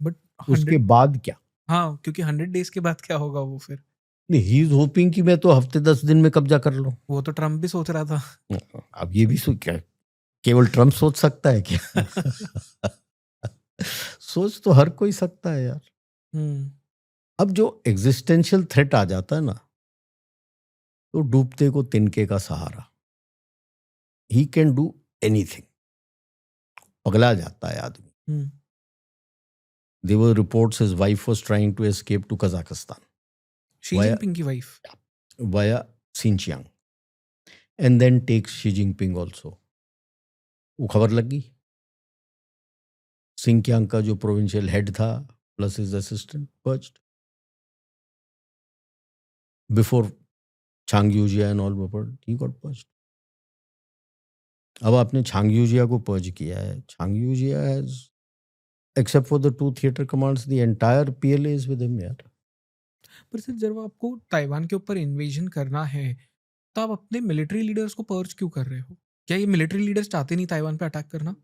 बट उसके बाद क्या? हाँ, क्योंकि 100 डेज के बाद क्या होगा वो फिर? नहीं, ही इज होपिंग कि मैं तो हफ्ते 10 दिन में कब्जा कर लूं। वो तो ट्रम्प भी सोच रहा था। अब ये भी क्या केवल ट्रम्प सोच सकता है क्या? सोच तो हर कोई सकता है यार। अब जो एग्जिस्टेंशियल थ्रेट आ जाता है ना, तो डूबते को तिनके का सहारा। He can do anything. पगला जाता है आदमी। There were reports his wife was trying to escape to Kazakhstan she Jinping की wife. via Xinjiang and then takes Xi Jinping also. वो खबर लगी। सिंकियांग का जो प्रोविंशियल हेड था plus his assistant purged before Zhang Youxia and all were, he got purged. अब आपने Zhang Youxia को पर्ज किया है। Zhang Youxia has, except for the 2 theater commands, the entire PLA is with him यार। पर sir, जब आपको Taiwan के ऊपर इन्वेजन करना है तो आप अपने मिलिट्री लीडर्स को पर्च क्यों कर रहे हो? क्या ये मिलिट्री लीडर्स चाहते नहीं ताइवान पे अटैक करना?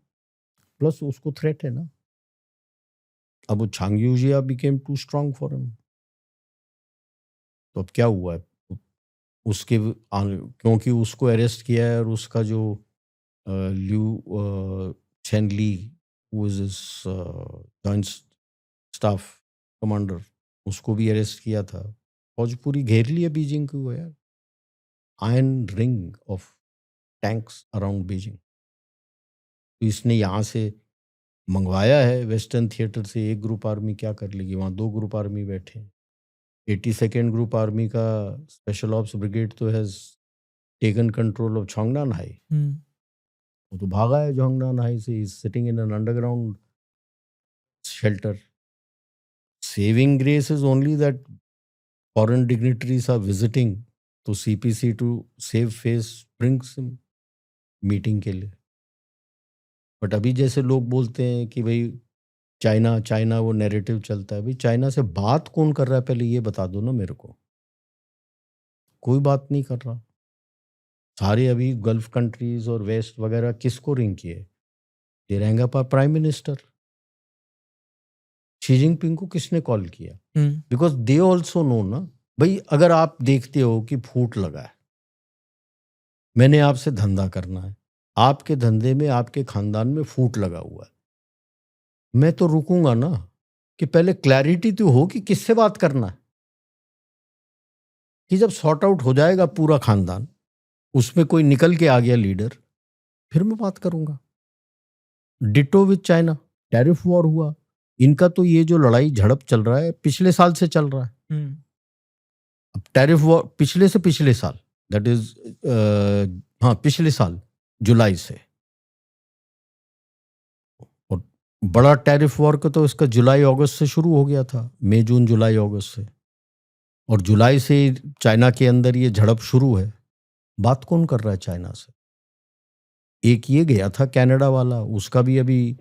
प्लस उसको थ्रेट है ना। अब वो छांग Eugia became too strong for him। तो अब क्या हुआ है? उसके क्योंकि उसको अरेस्ट किया है और उसका जो Liu Zhenli who is his joint staff commander, उसको भी अरेस्ट किया था। फौज पूरी घेर ली है बीजिंग को यार। Iron ring of tanks around Beijing. तो इसने यहाँ से मंगवाया है वेस्टर्न थिएटर से। एक ग्रुप आर्मी क्या कर लेगी? वहाँ 2 ग्रुप आर्मी बैठे हैं। 82nd ग्रुप आर्मी का स्पेशल ऑप्स ब्रिगेड तो has taken control of Zhongnanhai. वो तो भागा है छोंगनान हाई से। Is sitting in an underground shelter. Saving grace is only that foreign dignitaries are visiting to CPC to save face brings him meeting के लिए. But अभी जैसे लोग बोलते हैं कि भाई चाइना चाइना वो नैरेटिव चलता है. भाई चाइना से बात कौन कर रहा है पहले ये बता दो ना मेरे को. कोई बात नहीं कर रहा. सारे अभी गल्फ कंट्रीज और वेस्ट वगैरह किसको रिंग किए? दे रहेंगे पर प्राइम मिनिस्टर. शी जिनपिंग को किसने कॉल किया? बिकॉज दे ऑल्सो नो ना. भाई अगर आप देखते हो कि फूट लगा है, मैंने आपसे धंधा करना है, आपके धंधे में आपके खानदान में फूट लगा हुआ है, मैं तो रुकूंगा ना कि पहले क्लैरिटी तो हो कि किससे बात करना है. कि जब सॉर्ट आउट हो जाएगा पूरा खानदान, उसमें कोई निकल के आ गया लीडर, फिर मैं बात करूंगा. Ditto with China. Tariff war हुआ. इनका तो ये जो लड़ाई झड़प चल रहा है पिछले साल से चल रहा है. अब टैरिफ वॉर पिछले से पिछले साल, दैट इज हाँ पिछले साल जुलाई से. और बड़ा टैरिफ वॉर का तो इसका जुलाई अगस्त से शुरू हो गया था. मई जून जुलाई अगस्त से. और जुलाई से चाइना के अंदर ये झड़प शुरू है. बात कौन कर रहा है चाइना से? एक ये गया था कनाडा वाला, उसका भी अभी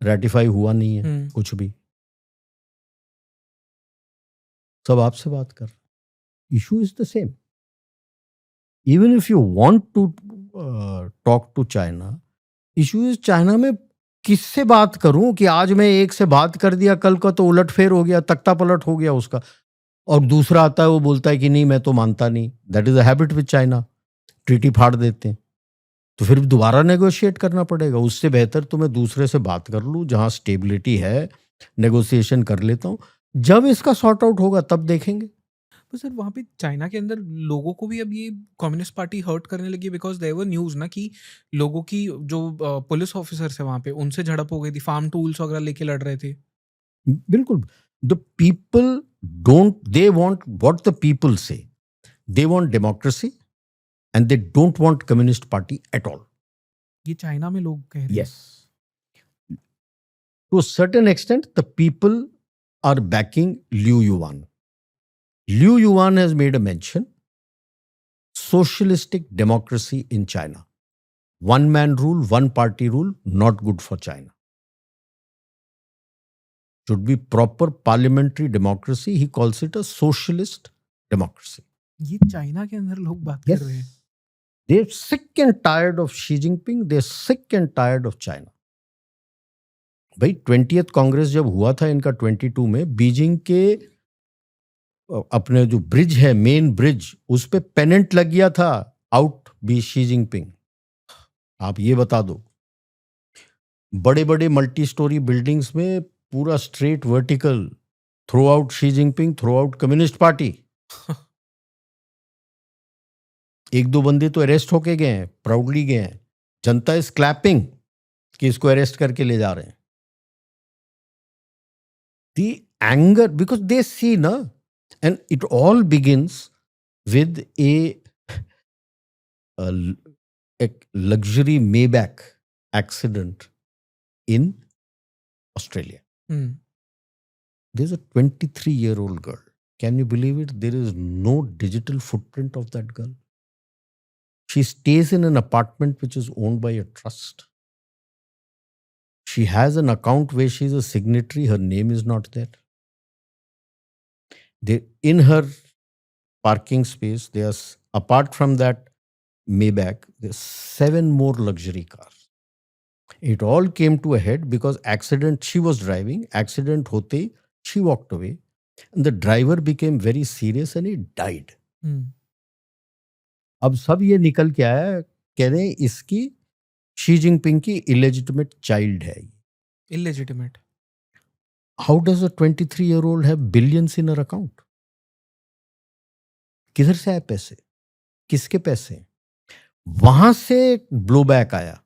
रेटिफाई हुआ नहीं है कुछ भी. सब आपसे बात कर. Issue is the same. Even if you want to talk to China, issue is China में किससे बात करूं कि आज मैं एक से बात कर दिया, कल का तो उलटफेर हो गया, तख्ता पलट हो गया उसका, और दूसरा आता है वो बोलता है कि नहीं मैं तो मानता नहीं. That is a habit with China. Treaty फाड़ देते हैं. तो फिर दोबारा नेगोशिएट करना पड़ेगा. उससे बेहतर तो मैं दूसरे से बात कर लूँ जहाँ स्टेबिलिटी है, नेगोशिएशन कर लेता हूँ. जब इसका सॉर्ट आउट होगा तब देखेंगे. तो सर वहाँ पे चाइना के अंदर लोगों को भी अब ये कम्युनिस्ट पार्टी हर्ट करने लगी, बिकॉज देयर वर न्यूज़ ना कि लोगों की जो पुलिस ऑफिसर्स है वहाँ पे उनसे झड़प हो गई थी, फार्म टूल्स वगैरह लेके लड़ रहे थे. बिल्कुल. The people don't, they want what the people say. They want democracy and they don't want communist party at all. ये चाइना में लोग कह रहे हैं. Yes. To a certain extent, the people are backing Liu Yuan. Liu Yuan has made a mention. Socialistic democracy in China. One man rule, one party rule, not good for China. Should be proper parliamentary democracy. He calls it a socialist democracy. ये China के अंदर लोग बात कर रहे हैं. They're sick and tired of Xi Jinping. They're sick and tired of China. भाई 20th Congress जब हुआ था इनका 22 में, बीजिंग के अपने जो ब्रिज है, मेन ब्रिज, उस पे पेनेंट लग गया था, आउट बी शी जिनपिंग. आप ये बता दो. बड़े बड़े मल्टी स्टोरी बिल्डिंग्स में पूरा straight vertical, throw out Xi Jinping, throw out Communist Party. एक दो बंदे तो अरेस्ट होके गए हैं, प्राउडली गए हैं. जनता इज क्लैपिंग कि इसको अरेस्ट करके ले जा रहे हैं. द एंगर, बिकॉज दे सी ना, and it all begins with a luxury Maybach accident in Australia. There is a 23-year-old girl. Can you believe it? There is no digital footprint of that girl. She stays in an apartment which is owned by a trust. She has an account where she is a signatory. Her name is not there. In her parking space, there's, apart from that Maybach, there's 7 more luxury cars. It all came to a head because accident, she was driving, accident hote, she walked away, and the driver became very serious and he died. अब सब ये निकल के आया, कह रहे हैं इसकी शी जिनपिंग की इलेजिटिमेट चाइल्ड है. Illegitimate. How does a 23-year-old have billions in her account? किधर से आए पैसे? किसके पैसे? वहां से ब्लो बैक आया.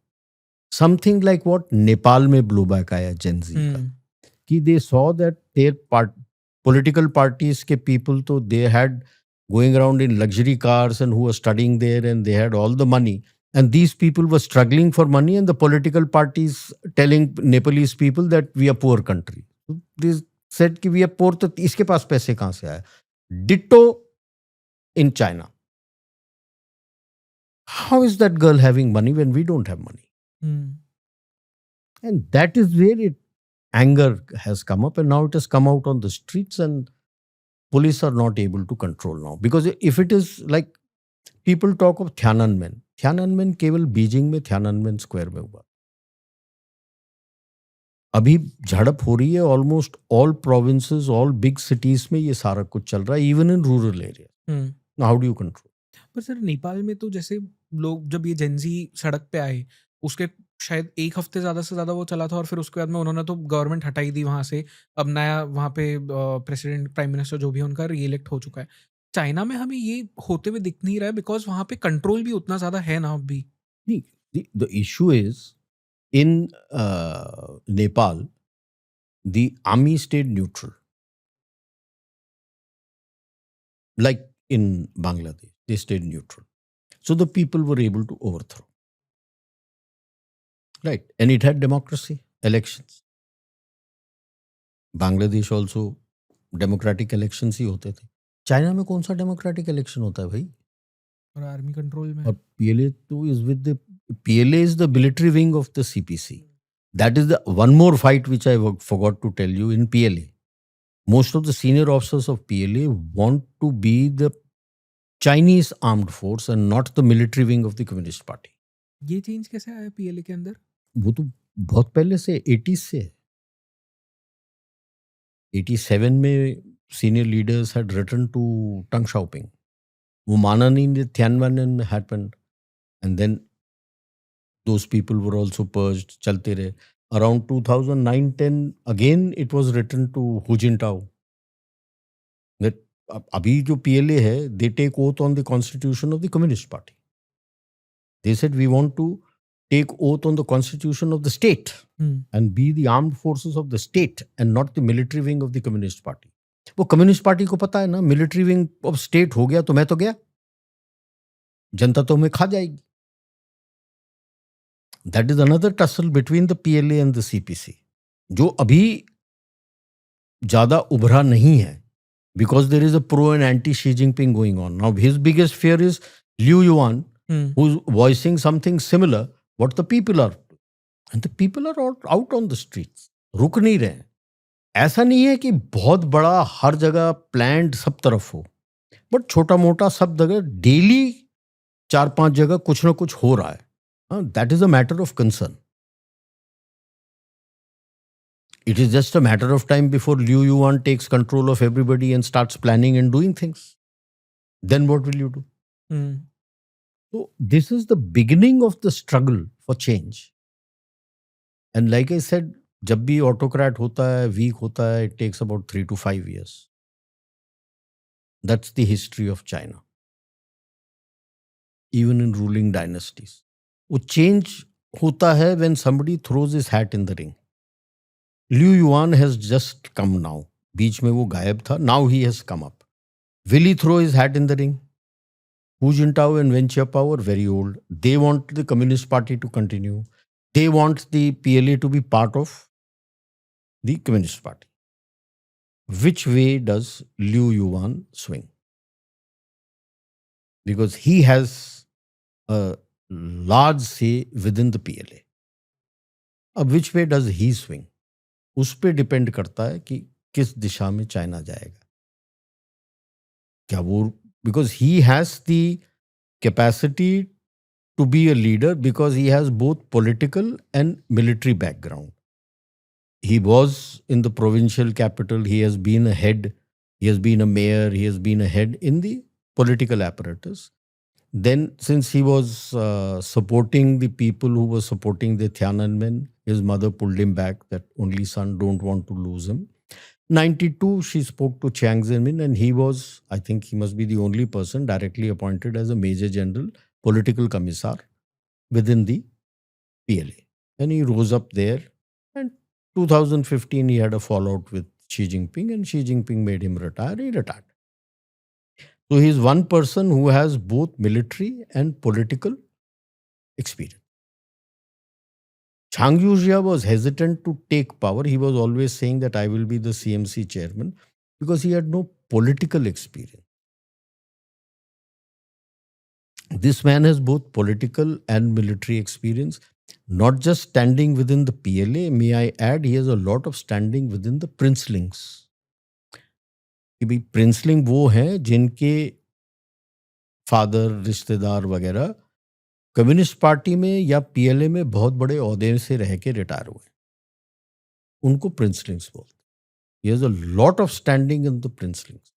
समथिंग लाइक व्हाट नेपाल में ब्लो बैक आया जेनजी का, कि they saw that there political parties के people, तो they had going around in luxury cars and who were studying there and they had all the money, and these people were struggling for money, and the political parties telling Nepalese people that we are poor country. So they said कि we are poor, तो इसके पास पैसे कहाँ से आए? Ditto in China. How is that girl having money when we don't have money? Hmm. And that is where anger has come up, and now it has come out on the streets, and police are not able to control now. Because if it is like people talk of Tiananmen केवल Beijing में Tiananmen square में हुआ. अभी झड़प हो रही है almost all provinces, all big cities में ये सारा कुछ चल रहा है, even in rural area. How do you control? पर सर नेपाल में तो जैसे लोग जब ये जेंजी सड़क पे आए उसके शायद 1 हफ्ते ज़्यादा से ज़्यादा वो चला था और फिर उसके बाद में उन्होंने तो गवर्नमेंट हटाई दी वहाँ से। अब नया वहाँ पे प्रेसिडेंट, प्राइम मिनिस्टर जो भी है उनका री-इलेक्ट हो चुका है। चाइना में हमें ये होते हुए दिख नहीं रहा है बिकॉज़ वहाँ पे कंट्रोल भी उतना ज़्यादा है ना अभी। The issue is in Nepal the army stayed neutral. Like in Bangladesh, they stayed neutral. So the people were able to overthrow. Right. And it had democracy, elections. Bangladesh also democratic elections ही होते थे. China में कौन सा democratic election होता है भाई? और army control में। और PLA तो is with the PLA is the military wing of the CPC. That is the one more fight which I forgot to tell you in PLA. Most of the senior officers of PLA want to be the Chinese armed force and not the military wing of the Communist Party. ये change कैसे आया PLA के अंदर? वो तो बहुत पहले से 80s से है. 87 में senior leaders had written to Deng Xiaoping. वो माना नहीं, Tiananmen happened, and then those people were also purged. चलते रहे. Around 2009-10 again it was written to Hu Jintao that अभी जो PLA है, they take oath on the constitution of the Communist Party. They said we want to take oath on the constitution of the state and be the armed forces of the state and not the military wing of the Communist Party. वो communist party को पता है ना, military wing of state हो गया तो मैं तो गया, जनता तो हमें खा जाएगी. That is another tussle between the PLA and the CPC, जो अभी ज्यादा उभरा नहीं है, because there is a pro and anti Xi Jinping going on. Now his biggest fear is Liu Yuan, who's voicing something similar what the people are, and the people are out on the streets. रुक नहीं रहे. ऐसा नहीं है कि बहुत बड़ा हर जगह प्लान्ड सब तरफ हो, बट छोटा मोटा सब जगह डेली 4-5 जगह कुछ ना कुछ हो रहा है. That is a matter of concern. It is just a matter of time before Liu Yuan takes control of everybody and starts planning and doing things. Then what will you do? So this is the beginning of the struggle for change. And like I said, जब भी autocrat होता है, weak होता है, it takes about 3 to 5 years. That's the history of China. Even in ruling dynasties. वो change होता है when somebody throws his hat in the ring. Liu Yuan has just come now. बीच में वो गायब था. Now he has come up. Will he throw his hat in the ring? Hu Jintao and Wen Jiabao are very old. They want the Communist Party to continue. They want the PLA to be part of the Communist Party. Which way does Liu Yuan swing? Because he has a large say within the PLA. अब which way does he swing? उस पे depend करता है कि किस दिशा में China जाएगा. क्या वो, because he has the capacity to be a leader because he has both political and military background. He was in the provincial capital. He has been a head. He has been a mayor. He has been a head in the political apparatus. Then, since he was supporting the people who were supporting the Tiananmen, his mother pulled him back, that only son, don't want to lose him. 92, she spoke to Chiang Zemin, and he was, I think he must be the only person directly appointed as a Major General Political Commissar within the PLA. And he rose up there, and 2015 he had a fallout with Xi Jinping, and Xi Jinping made him retire. He retired. So he is one person who has both military and political experience. Chang Yuzhia was hesitant to take power. He was always saying that I will be the CMC chairman. because he had no political experience. This man has both political and military experience, not just standing within the PLA. May I add, he has a lot of standing within the princelings. कि भाई princeling वो हैं जिनके father, रिश्तेदार वगैरह communist party में या PLA में बहुत बड़े ओहदे से रह के रिटायर हुए, उनको प्रिंसलिंग्स बोलते. He has a lot of standing in the princelings.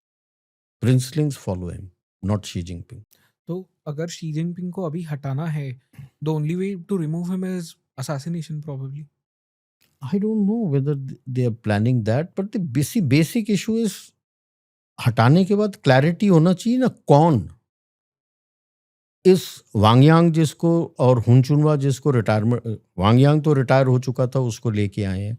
Princelings follow him, not Xi Jinping. तो अगर शी जिनपिंग को अभी हटाना है, the only way to remove him is assassination probably. I don't know whether they are planning that, but the basic issue is हटाने के बाद clarity होना चाहिए ना, कौन इस वांगयांग जिसको और हुनचुनवा जिसको रिटायरमेंट, वांगयांग तो रिटायर हो चुका था, उसको लेके आए हैं,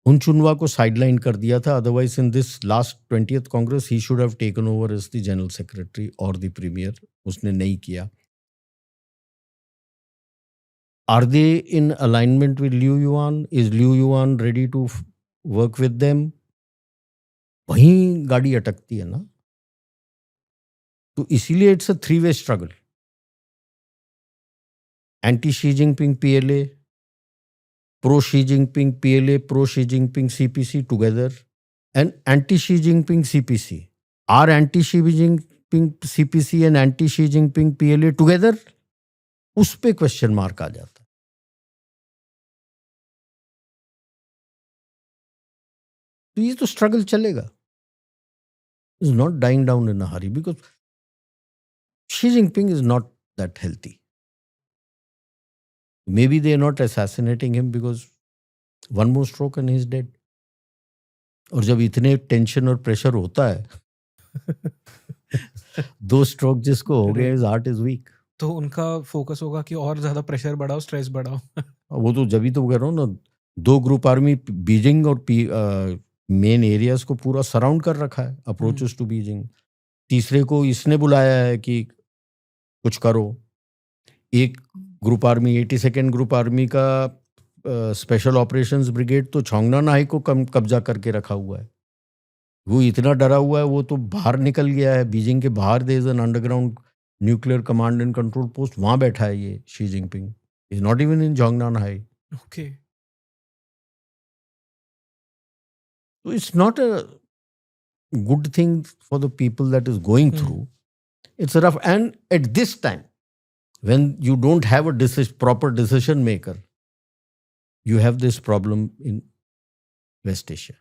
हुनचुनवा को साइडलाइन कर दिया था. Otherwise in this last 20th Congress he should have taken over as the general secretary और द प्रीमियर. उसने नहीं किया. Are they in alignment with Liu Yuan? Is Liu Yuan ready to work with them? वहीं गाड़ी अटकती है ना. तो इसीलिए it's a 3-way struggle. Anti Xi Jinping PLA, pro Xi Jinping PLA, pro Xi Jinping CPC together, and anti Xi Jinping CPC. Are anti Xi Jinping CPC and anti Xi Jinping PLA together? उस पे question mark आ जाता है. तो ये तो struggle चलेगा. Is not dying down in a hurry because Xi Jinping is not that healthy. Maybe they are not assassinating him because one more stroke and he's dead. और जब इतने टेंशन और प्रेशर होता है 2 स्ट्रोक जिसको हो गए, his heart is weak. तो उनका फोकस होगा कि और ज्यादा प्रेशर बढ़ाओ, स्ट्रेस बढ़ाओ. वो तो जब ही तो कह रहा हूँ ना, 2 ग्रुप आर्मी बीजिंग और मेन एरियाज को पूरा सराउंड कर रखा है, अप्रोचेस टू बीजिंग. तीसरे को इसने बुलाया है कि कुछ करो. एक group army 82nd group army का स्पेशल ऑपरेशंस ब्रिगेड तो छोंगनान हाई को कब्जा करके रखा हुआ है. वो इतना डरा हुआ है, वो तो बाहर निकल गया है. बीजिंग के बाहर there is an underground nuclear command and control post, वहां बैठा है ये Xi Jinping. Is not even in Zhongnanhai. Okay. So it's not a good thing for the people that is going through. It's rough. And at this time, when you don't have a proper decision maker, you have this problem in West Asia.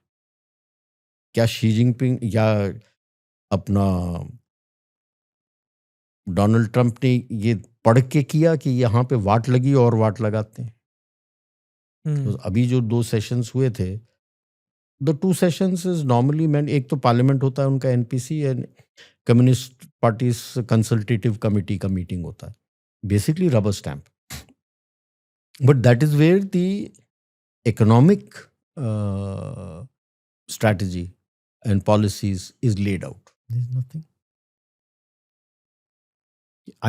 क्या Xi Jinping या अपना Donald Trump ने ये पढ़ के किया कि यहाँ पे वाट लगी और वाट लगाते हैं? तो अभी जो 2 सेशंस हुए थे, the 2 sessions is normally meant, एक तो पार्लियामेंट होता है उनका NPC and Communist Party Consultative Committee का मीटिंग होता है, basically rubber stamp. But that is where the economic strategy and policies is laid out. There is nothing.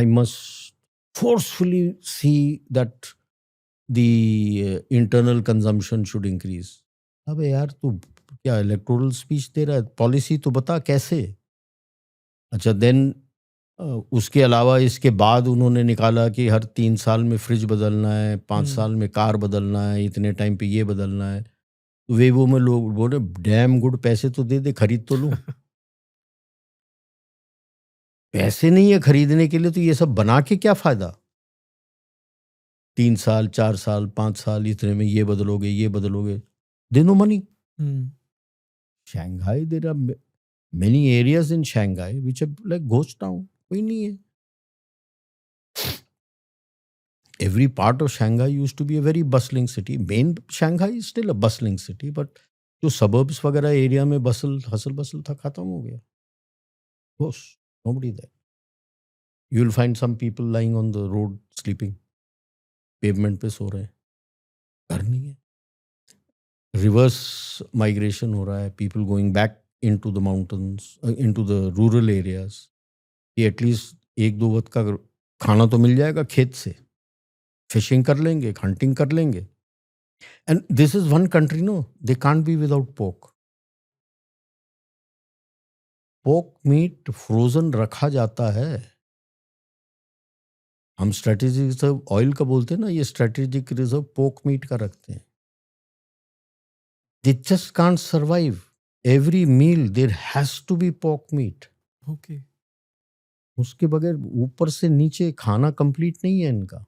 I must forcefully see that the internal consumption should increase. अबे यार, तू क्या electoral speech दे रहा है? Policy तो बता कैसे. अच्छा, देन उसके अलावा इसके बाद उन्होंने निकाला कि हर 3 साल में फ्रिज बदलना है, 5 साल में कार बदलना है, इतने टाइम पे ये बदलना है. वो में लोग बोले डैम गुड, पैसे तो दे दे, खरीद तो लूं. पैसे नहीं है खरीदने के लिए, तो ये सब बना के क्या फायदा? 3 साल 4 साल 5 साल इतने में ये बदलोगे. They no money. Shanghai, there are many areas in Shanghai which are like ghost town. कोई नहीं है. Every part of Shanghai used to be a very bustling city. Main Shanghai is still a bustling city, but जो suburbs वगैरह area में hustle bustle था, खत्म हो गया. Ghost, nobody there. You will find some people lying on the road sleeping. Pavement पे सो रहे हैं. घर नहीं है. रिवर्स माइग्रेशन हो रहा है, people going back into the mountains, into the rural areas. कि एटलीस्ट 1-2 वक्त का खाना तो मिल जाएगा खेत से. फिशिंग कर लेंगे, हंटिंग कर लेंगे. And this is one country, no, they can't be without pork. Pork meat frozen रखा जाता है। हम स्ट्रेटेजिक रिजर्व ऑयल का बोलते हैं ना, ये स्ट्रेटेजिक रिजर्व पोर्क मीट का रखते हैं। They just can't survive. Every meal there has to be pork meat. Okay. उसके बगैर ऊपर से नीचे खाना कंप्लीट नहीं है इनका।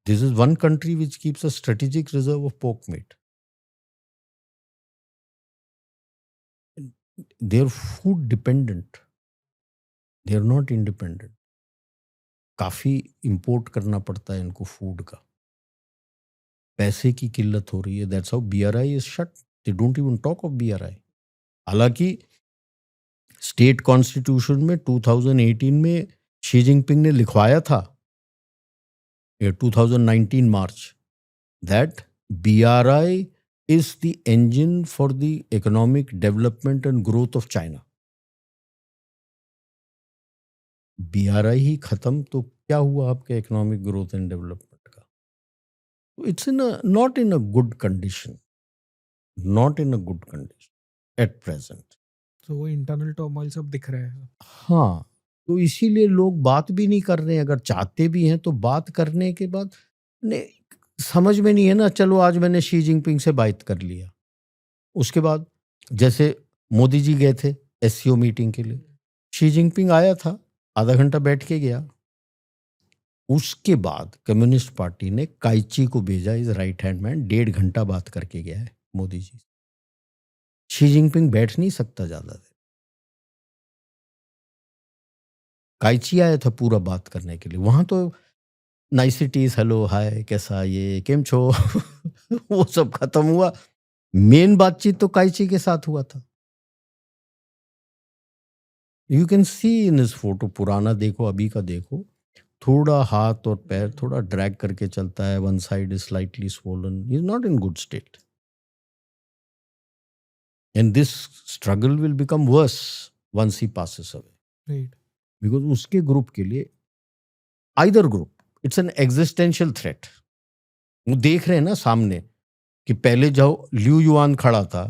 This is one country which keeps a strategic reserve of pork meat. They are food dependent, they are not independent. काफी इंपोर्ट करना पड़ता है इनको फूड का। पैसे की किल्लत हो रही है। That's how BRI is shut. They don't even talk of BRI। हालांकि स्टेट कॉन्स्टिट्यूशन में 2018 में शी जिनपिंग ने लिखवाया था, 2019 मार्च, that BRI is the engine for the economic development and growth of China. BRI ही खत्म तो क्या हुआ आपके इकोनॉमिक ग्रोथ एंड डेवलपमेंट का? It's not in a good condition, not in a good condition at present. तो वो internal turmoil सब दिख रहा है। हाँ, तो इसीलिए लोग बात भी नहीं कर रहे हैं। अगर चाहते भी हैं तो बात करने के बाद समझ में नहीं है ना। चलो आज मैंने शी जिनपिंग से बात कर लिया, उसके बाद जैसे मोदी जी गए थे SCO मीटिंग के लिए, शी जिनपिंग आया था, आधा घंटा बैठ के गया। उसके बाद कम्युनिस्ट पार्टी ने काइची को भेजा, इज राइट हैंड मैन, 1.5 घंटा बात करके गया है मोदी जी। शी जिनपिंग बैठ नहीं सकता ज्यादा देर। काइची आया था पूरा बात करने के लिए। वहां तो नाइसिटीज, हेलो हाय कैसा, ये केम छो वो सब खत्म हुआ। मेन बातचीत तो काइची के साथ हुआ था। यू कैन सी इन इस फोटो, पुराना देखो अभी का देखो, थोड़ा हाथ और पैर थोड़ा ड्रैग करके चलता है। One side is slightly swollen, is not in good state. And this struggle will become worse once he passes away, right. Because उसके ग्रुप के लिए, either group, it's an existential threat. वो देख रहे हैं ना सामने कि पहले जो ल्यू युआन खड़ा था,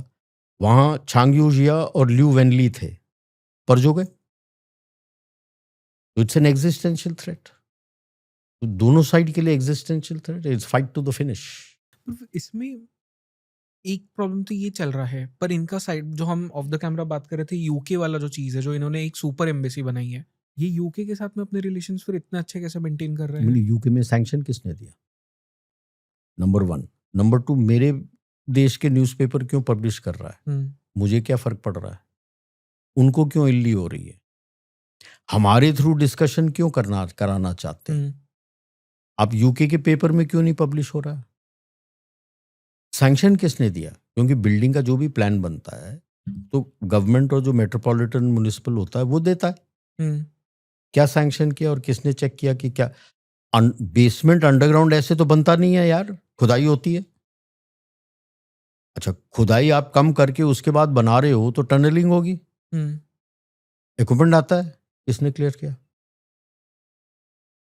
वहां छांग यूजिया और ल्यू वेनली थे, पर जो गए। It's an existential threat. तो दोनों साइड के लिए existential threat, it's fight to the finish. इसमें एक प्रॉब्लम तो ये चल रहा है, पर इनका साइड जो हम ऑफ द कैमरा बात कर रहे थे, यूके वाला जो चीज़ है, जो इन्होंने एक सुपर एम्बेसी बनाई है, ये यूके के साथ में अपने रिलेशंस फिर इतना अच्छे कैसे मेंटेन कर रहे हैं? यूके में सैंक्शन किसने दिया? नंबर 1। नंबर 2, मेरे देश के न्यूज़पेपर क्यों पब्लिश कर रहा है? मुझे क्या फर्क पड़ रहा है? उनको क्यों इल्ली हो रही है? हमारे थ्रू डिस्कशन क्यों कराना चाहते हैं? अब यूके के पेपर में क्यों नहीं पब्लिश हो रहा है? सैंक्शन किसने दिया? क्योंकि बिल्डिंग का जो भी प्लान बनता है तो गवर्नमेंट और जो मेट्रोपॉलिटन म्युनिसिपल होता है वो देता है। क्या सैंक्शन किया और किसने चेक किया कि क्या बेसमेंट अंडरग्राउंड ऐसे तो बनता नहीं है यार, खुदाई होती है। अच्छा, खुदाई आप कम करके उसके बाद बना रहे हो तो टनलिंग होगी, इक्विपमेंट आता है, किसने क्लियर किया?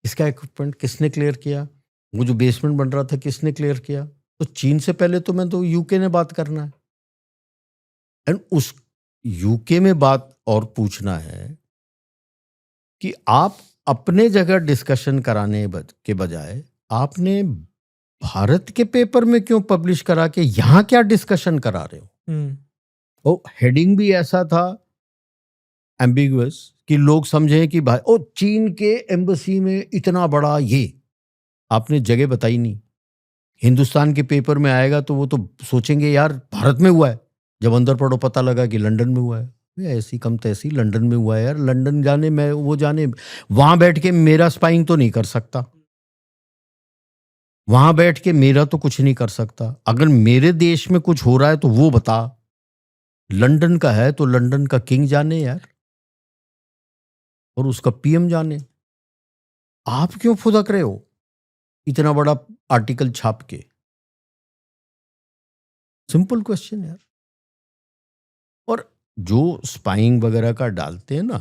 इसका इक्विपमेंट किसने क्लियर किया? वो जो बेसमेंट बन रहा था किसने क्लियर किया? तो चीन से पहले तो मैं तो यूके ने बात करना है। एंड उस यूके में बात और पूछना है कि आप अपने जगह डिस्कशन कराने के बजाय आपने भारत के पेपर में क्यों पब्लिश करा के यहां क्या डिस्कशन करा रहे हो? ओ हेडिंग भी ऐसा था एम्बिगुअस कि लोग समझे कि भाई ओ चीन के एम्बेसी में इतना बड़ा, ये आपने जगह बताई नहीं। हिंदुस्तान के पेपर में आएगा तो वो तो सोचेंगे यार भारत में हुआ है, जब अंदर पढ़ो पता लगा कि लंदन में हुआ है। ऐसी कम तैसी लंदन में हुआ है यार, लंदन जाने मैं वो जाने, वहां बैठ के मेरा स्पाइंग तो नहीं कर सकता, वहां बैठ के मेरा तो कुछ नहीं कर सकता। अगर मेरे देश में कुछ हो रहा है तो वो बता। लंदन का है तो लंदन का किंग जाने यार, और उसका PM जाने। आप क्यों फुदक रहे हो इतना बड़ा आर्टिकल छाप के? सिंपल क्वेश्चन यार। और जो स्पाइंग वगैरह का डालते हैं ना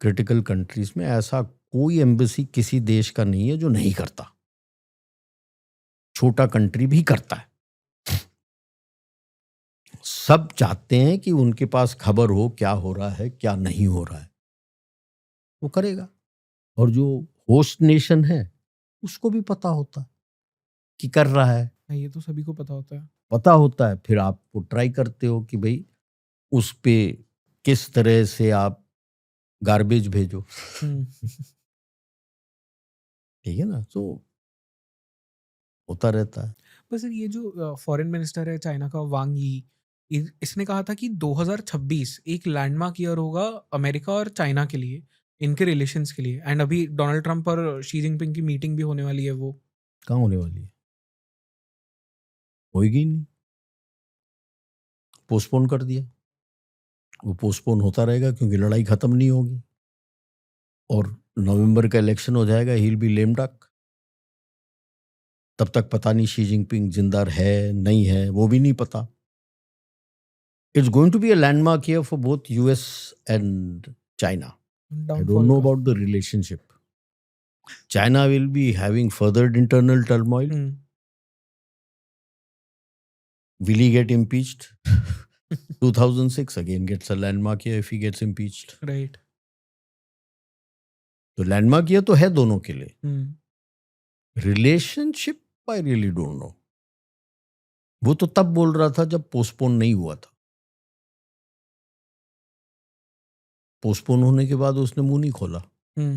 क्रिटिकल कंट्रीज में, ऐसा कोई एम्बेसी किसी देश का नहीं है जो नहीं करता। छोटा कंट्री भी करता है। सब चाहते हैं कि उनके पास खबर हो क्या हो रहा है क्या नहीं हो रहा है, वो करेगा। और जो होस्ट नेशन है उसको भी पता होता कि कर रहा है, हाँ, ये तो सभी को पता होता है। पता होता है, फिर आप वो ट्राई करते हो कि भाई उस पे किस तरह से आप गार्बेज भेजो। हुँ। ठीक है ना, तो होता रहता है। पर सर ये जो फॉरेन मिनिस्टर है चाइना का वांग यी, इसने कहा था कि 2026 एक लैंडमार्क ईयर होगा अमेरिका और चाइना के लिए, इनके रिलेशंस के लिए। एंड अभी डोनाल्ड ट्रंप और शी जिनपिंग की मीटिंग भी होने वाली है वो। कहाँ होने वाली है? होएगी ही नहीं, पोस्टपोन कर दिया। वो पोस्टपोन होता रहेगा क्योंकि लड़ाई खत्म नहीं होगी, और नवंबर का इलेक्शन हो जाएगा, he will be lame duck. तब तक पता नहीं शी जिनपिंग जिंदा है नहीं है, वो भी नहीं पता। It's going to be a landmark year for both US and China. I don't downfall know का। About the relationship. China will be having further internal turmoil. Hmm. Will he get impeached? 2006 again gets a landmark year if he gets impeached. Right. तो landmark year तो है दोनों के लिए। Hmm. Relationship I really don't know. वो तो तब बोल रहा था जब पोस्टपोन नहीं हुआ था। पोस्टपोन होने के बाद उसने मुंह नहीं खोला। हुँ।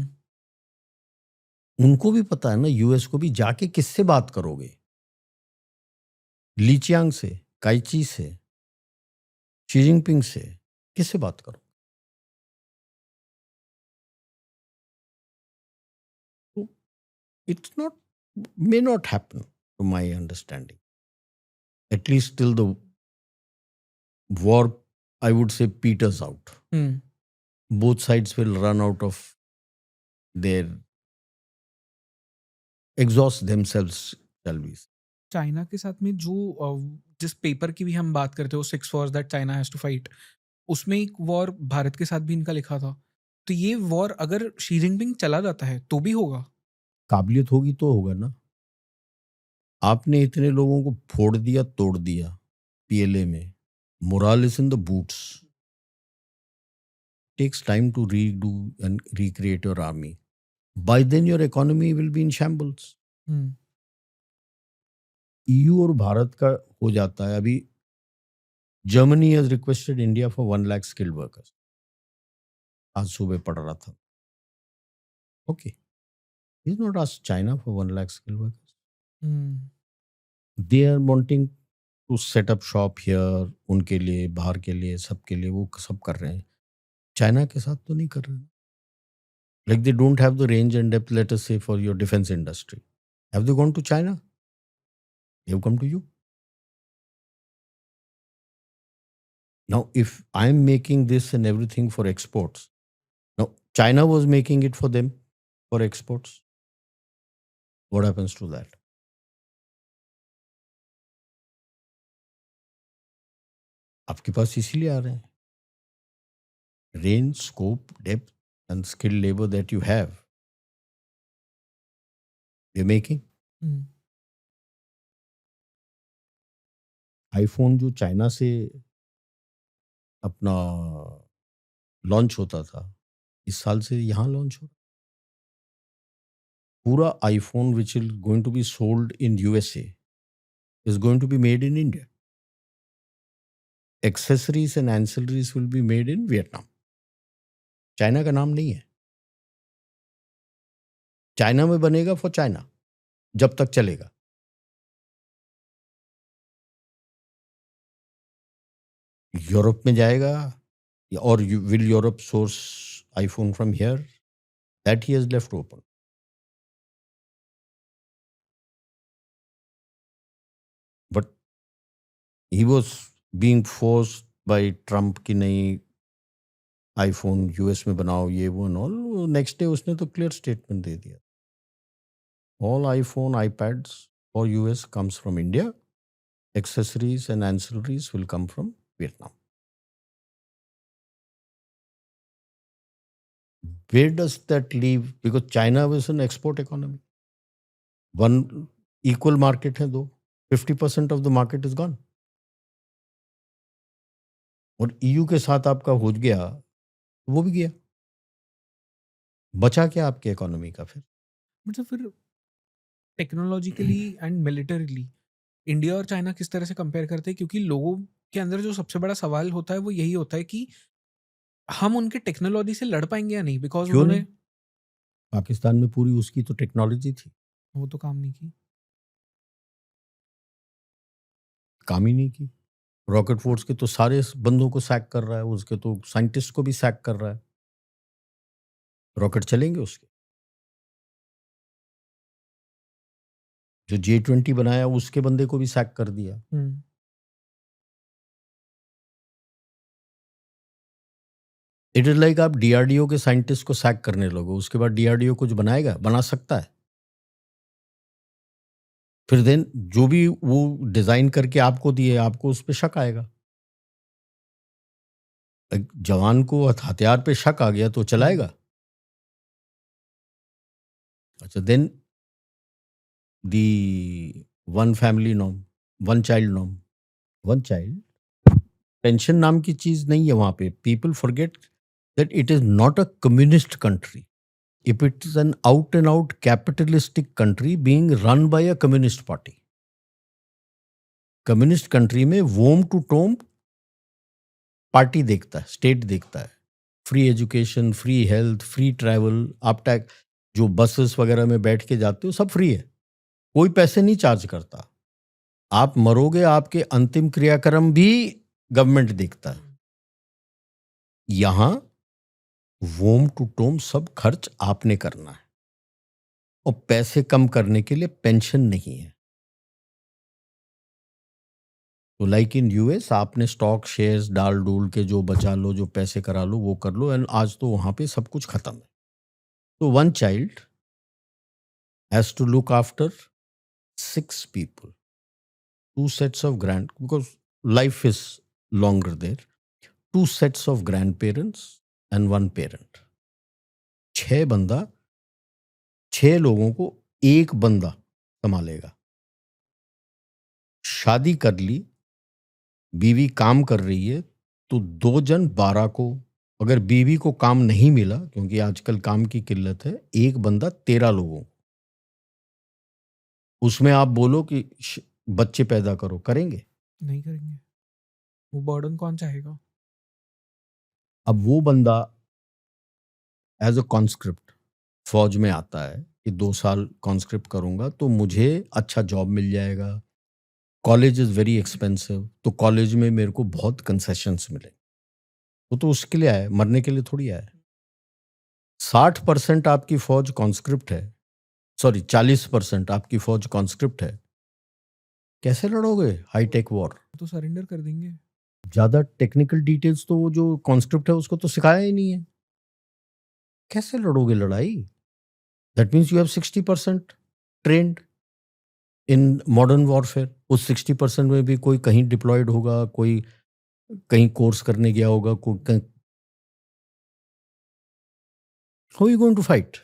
उनको भी पता है ना, यूएस को भी, जाके किससे बात करोगे? ली चियांग से, काइची से, शी जिनपिंग से, किससे बात करो? It's not, may not happen to my understanding. At least till the war, I would say, peters out. Hmm. Both sides will run out of their, exhaust themselves, shall we say. China के साथ में जो जिस paper की भी हम बात करते हो, 6 wars that China has to fight, उसमें एक वॉर भारत के साथ भी इनका लिखा था। तो ये वॉर अगर शी जिनपिंग चला जाता है तो भी होगा? काबिलियत होगी तो होगा ना। आपने इतने लोगों को फोड़ दिया, तोड़ दिया पीएलए में। Morale is in the boots. Takes time to redo and recreate your army. By then your economy will be in shambles. Hmm. EU और भारत का हो जाता है अभी। Germany has requested India for 1 lakh skilled workers. आज सुबह पढ़ रहा था। Okay, is not ask China for 1 lakh skilled workers. Hmm. They are wanting to set up shop here, उनके लिए, बाहर के लिए, सबके लिए वो सब कर रहे हैं। चाइना के साथ तो नहीं कर रहे हैं। Like they don't have the range and depth, let us say, for your defence industry. Have they gone to China? They have come to you. Now, if I'm making this and everything for exports, now China was making it for them for exports. What happens to that? आपके पास इसीलिए आ रहे हैं। Range, scope, depth, and skilled labor that you have, they're making. Hmm. IPhone जो China से अपना launch होता था, इस साल से यहाँ लॉन्च हो। पूरा iPhone which is going to be sold in USA is going to be made in India. Accessories and ancillaries will be made in Vietnam. China का नाम नहीं है। चाइना में बनेगा फॉर चाइना जब तक चलेगा। यूरोप में जाएगा, और will Europe source iPhone from here? That he has left open. But he was being forced by Trump कि नहीं, आईफोन यूएस में बनाओ, ये वो एंड ऑल। नेक्स्ट डे उसने तो क्लियर स्टेटमेंट दे दिया, all iPhone iPads for US comes from India, accessories and ancillaries will come from Vietnam. Where does that leave? Because China was an export economy. One equal market है दो, 50% of the market is gone. और EU के साथ आपका हो गया, वो भी गया। बचा क्या आपके इकोनॉमी का फिर? मतलब फिर टेक्नोलॉजिकली एंड मिलिटरीली इंडिया और चाइना किस तरह से कंपेयर करते हैं, क्योंकि लोगों के अंदर जो सबसे बड़ा सवाल होता है वो यही होता है कि हम उनके टेक्नोलॉजी से लड़ पाएंगे या नहीं, बिकॉज क्यों उन्होंने नहीं? पाकिस्तान में पूरी उसकी तो टेक्नोलॉजी थी, वो तो काम नहीं की। काम ही नहीं की। रॉकेट फोर्स के तो सारे बंदों को सैक कर रहा है, उसके तो साइंटिस्ट को भी सैक कर रहा है। रॉकेट चलेंगे उसके? जो J-20 बनाया उसके बंदे को भी सैक कर दिया। इट इज लाइक आप डीआरडीओ के साइंटिस्ट को सैक करने लगो, उसके बाद डीआरडीओ कुछ बनाएगा? बना सकता है? फिर देन जो भी वो डिजाइन करके आपको दिए, आपको उस पर शक आएगा। एक जवान को हथियार पे शक आ गया तो चलाएगा? अच्छा, then the one family norm, one child norm. One child pension नाम की चीज नहीं है वहां पे। People forget that it is not a communist country. If it is an out and out capitalistic country being run by a communist party. Communist country में whom to Tomé party देखता है, स्टेट देखता है। Free education, free health, free travel, आप tax जो buses वगैरह में बैठ के जाते हो सब फ्री है, कोई पैसे नहीं चार्ज करता। आप मरोगे, आपके अंतिम क्रियाक्रम भी गवर्नमेंट देखता है। यहां वोम टू टोम सब खर्च आपने करना है, और पैसे कम करने के लिए पेंशन नहीं है। तो लाइक इन यूएस आपने स्टॉक शेयर्स डाल डूल के जो बचा लो, जो पैसे करा लो वो कर लो, एंड आज तो वहां पे सब कुछ खत्म है। तो one child has to look after 6 people, 2 sets of because life is longer there, 2 sets of grandparents and 1 parent। 6 बंदा, 6 लोगों को एक बंदा संभालेगा। शादी कर ली, बीवी काम कर रही है, तो 2 जन 12 को। अगर बीवी को काम नहीं मिला, क्योंकि आजकल काम की किल्लत है, एक बंदा 13 लोगों को। उसमें आप बोलो कि बच्चे पैदा करो, करेंगे? नहीं करेंगे। वो बर्डन कौन चाहेगा? अब वो बंदा एज अ कॉन्स्क्रिप्ट फौज में आता है कि 2 साल कॉन्स्क्रिप्ट करूंगा तो मुझे अच्छा जॉब मिल जाएगा, कॉलेज इज वेरी एक्सपेंसिव, तो कॉलेज में मेरे को बहुत कंसेशंस मिले। वो तो उसके लिए आया, मरने के लिए थोड़ी आया। 60% आपकी फौज कॉन्स्क्रिप्ट है, सॉरी 40% आपकी फौज कॉन्स्क्रिप्ट है, कैसे लड़ोगे हाईटेक वॉर? तो सरेंडर कर देंगे। ज्यादा टेक्निकल डिटेल्स तो वो जो कॉन्स्क्रिप्ट है उसको तो सिखाया ही नहीं है, कैसे लड़ोगे लड़ाई? That means you have 60% trend in modern warfare. उस 60% में भी कोई कहीं डिप्लॉयड होगा, कोई कहीं कोर्स करने गया होगा, कोई कहीं। How you going to fight?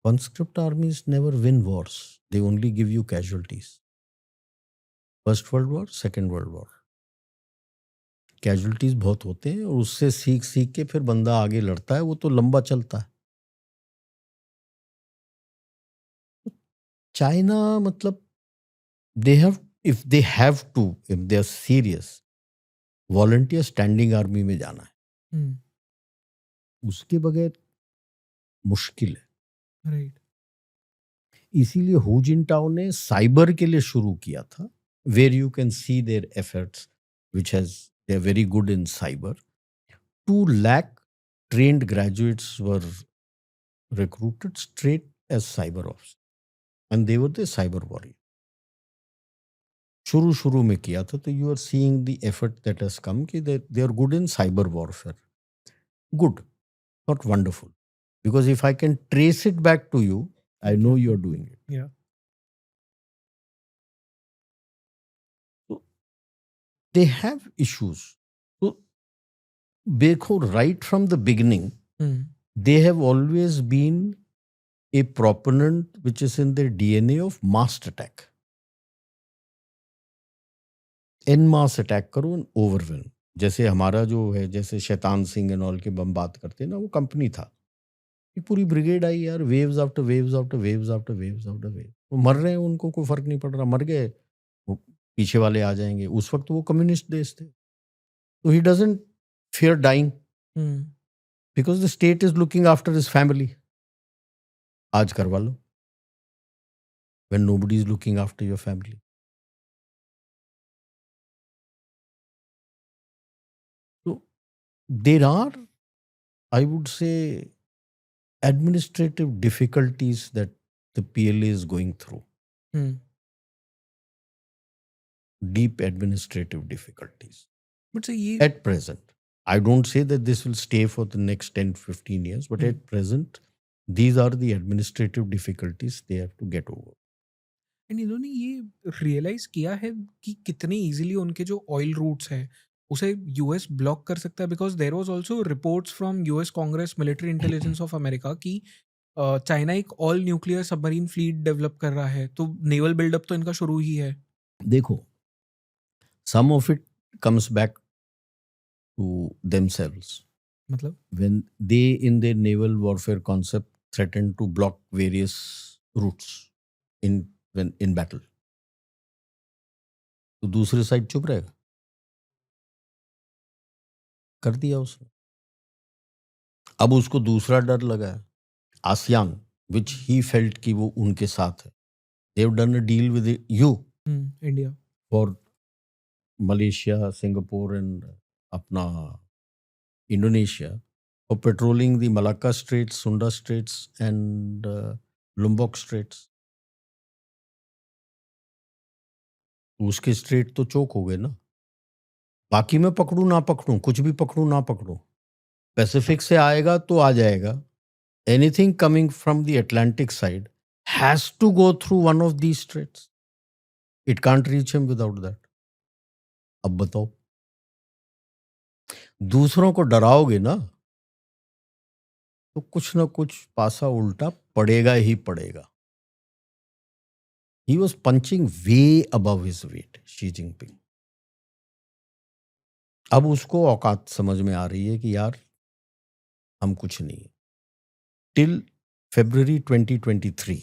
Conscript armies never win wars, they only give you casualties. First World War, Second World War, casualties बहुत होते हैं, और उससे सीख सीख के फिर बंदा आगे लड़ता है, वो तो लंबा चलता है। चाइना मतलब they have, if they have to, if they are serious, volunteer standing army में जाना है, उसके बगैर मुश्किल है। राइट। इसीलिए हु जिनटाओ ने साइबर के लिए शुरू किया था, where you can see their efforts which has they are very good in cyber. 2 lakh trained graduates were recruited straight as cyber officers, and they were the cyber warrior। शुरू में किया था, तो you are seeing the effort that has come कि they are good in cyber warfare. Good, not wonderful, because if I can trace it back to you, I know you are doing it. Yeah. So they have issues. So देखो, right from the beginning, they have always been a proponent which is in their DNA of mass attack. En masse attack करो and overwhelm. जैसे हमारा जो है, जैसे Shaitan Singh and all के हम बात करते हैं ना, वो कंपनी था। एक पूरी ब्रिगेड आई यार, waves after waves after waves after waves after wave. वो मर रहे हैं, उनको कोई फर्क नहीं पड़ रहा, मर गए, वो पीछे वाले आ जाएंगे। उस वक्त वो कम्युनिस्ट देश थे, तो he doesn't fear dying hmm, because the state is looking after his family. आज करवा लो, when nobody is looking after your family. तो there are, I would say, administrative difficulties that the PLA is going through. Hmm, Deep administrative difficulties but sir ये at present. I don't say that this will stay for the next 10, 15 years, but at present, these are the administrative difficulties they have to get over. And इन्होंने ये realise किया है कि कितने easily उनके जो oil roots है उसे यूएस ब्लॉक कर सकता है, because there was also reports from US Congress military intelligence of America कि चाइना एक all nuclear submarine fleet develop कर रहा है, तो नेवल बिल्डअप तो इनका शुरू ही है। देखो, some of it comes back to themselves. मतलब When they, in their naval warfare concept, threaten to block various routes when in battle, तो दूसरी साइड चुप रहेगा? कर दिया उसने। अब उसको दूसरा डर लगा है, आसियान, विच ही फेल्ट कि वो उनके साथ है। They have done a deal with you India for Malaysia, Singapore and अपना Indonesia for patrolling the Malacca straits, Sunda straits and Lombok straits. उसके स्ट्रेट तो चोक हो गए ना। बाकी मैं पकड़ू ना पकड़ू, कुछ भी पकड़ू ना पकड़ू, पैसिफिक से आएगा तो आ जाएगा। Anything coming from the Atlantic side has to go through one of these straits. It can't reach him without that. अब बताओ, दूसरों को डराओगे ना तो कुछ ना कुछ पासा उल्टा पड़ेगा ही पड़ेगा। He was punching way above his weight, Xi Jinping. अब उसको औकात समझ में आ रही है कि यार हम कुछ नहीं। Till February 2023,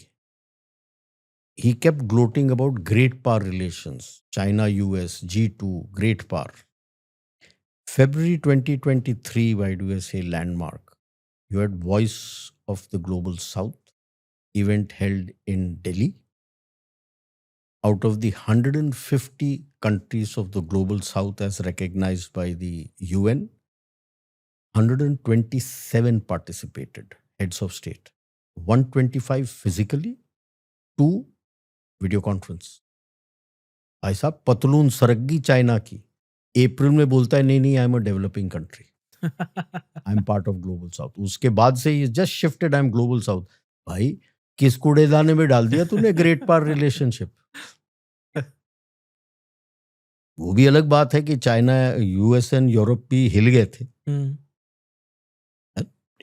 he kept gloating about great power relations, China, US, G2, great power. February 2023, why do I say landmark? You had Voice of the Global South event held in Delhi. Out of the 150 countries of the Global South as recognized by the UN, 127 participated, heads of state. 125 physically, 2 video conference. भाई साहब, पतलून सरग्गी China की, अप्रैल में बोलता है नहीं I am a developing country, I am part of Global south. उसके बाद से ये just shifted, I am global south. भाई किस कूड़ेदाने में डाल दिया तूने ग्रेट पावर रिलेशनशिप? वो भी अलग बात है कि चाइना, यूएस एंड यूरोप भी हिल गए थे।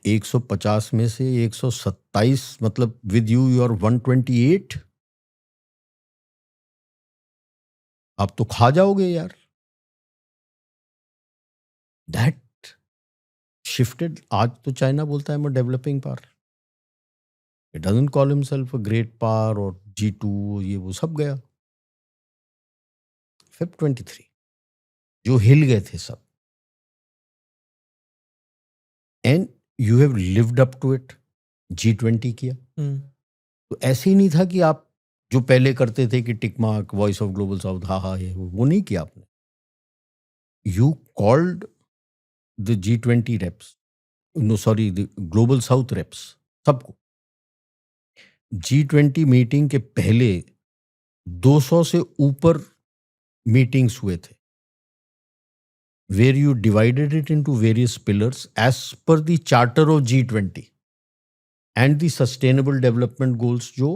150 में से 127, मतलब विद यू आर 128। आप तो खा जाओगे यार। That shifted. आज तो चाइना बोलता है मैं developing power. It doesn't call himself a great power और G2, ये वो सब गया। Feb 23 जो हिल गए थे सब, and you have lived up to it. G20 किया, तो ऐसे ही नहीं था कि आप जो पहले करते थे कि tick mark, voice of Global South, हा ये वो नहीं किया आपने। You called the G20 reps, no sorry, the Global South reps, सबको। G20 मीटिंग के पहले 200 से ऊपर मीटिंग्स हुए थे, where you divided it into various pillars as per the charter of G20 and the sustainable development goals जो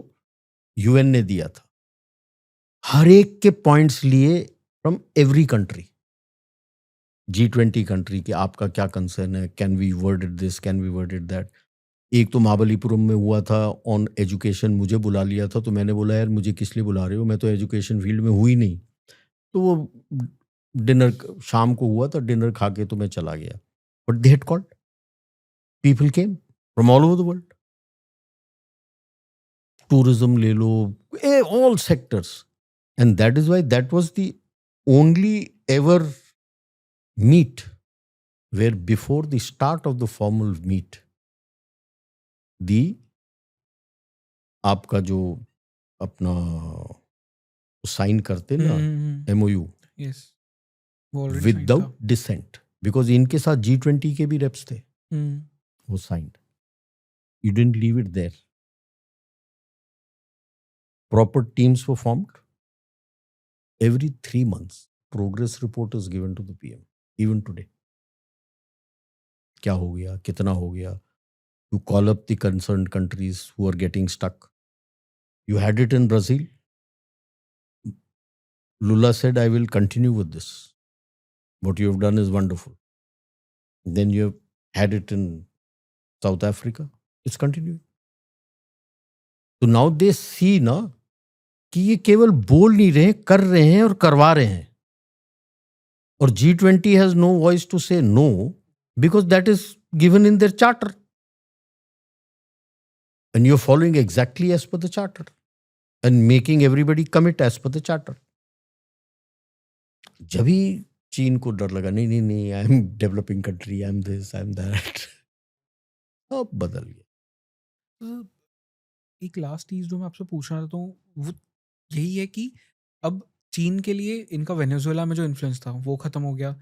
UN ने दिया था। हर एक के पॉइंट्स लिए from every country. G20 country के आपका क्या कंसर्न है, can we worded this, can we worded that. एक तो महाबलीपुरम में हुआ था ऑन एजुकेशन, मुझे बुला लिया था, तो मैंने बोला यार मुझे किस लिए बुला रहे हो, मैं तो एजुकेशन फील्ड में हुई नहीं। तो वो डिनर शाम को हुआ था, डिनर खा के तो मैं चला गया, but they had called, people came from all over the world, tourism ले लो, all sectors, and that is why that was the only ever meet where before the start of the formal meet, the आपका जो अपना sign करते ना MOU yes, वो already sign था। Without dissent, because इनके साथ G20 के भी रेप्स थे, वो signed, you didn't leave it there, proper teams were formed, every 3 months progress report is given to the PM, even today, क्या हो गया, कितना हो गया, you call up the concerned countries who are getting stuck. You had it in Brazil. Lula said, I will continue with this. What you have done is wonderful. Then you have had it in South Africa. It's continuing. So now they see ना कि ये केवल बोल नहीं रहे, कर रहे हैं और करवा रहे हैं. और G20 has no voice to say no because that is given in their charter. And you're following exactly as per the charter and making everybody commit as per the charter. जब ही चीन को डर लगा, नहीं नहीं नहीं, I am developing country, I am this, I am that, अब बदल गया. एक लास्ट चीज जो मैं आपसे पूछना चाहता हूँ वो यही है कि अब चीन के लिए इनका वेनेजुएला में जो इन्फ्लुएंस था वो खत्म हो गया,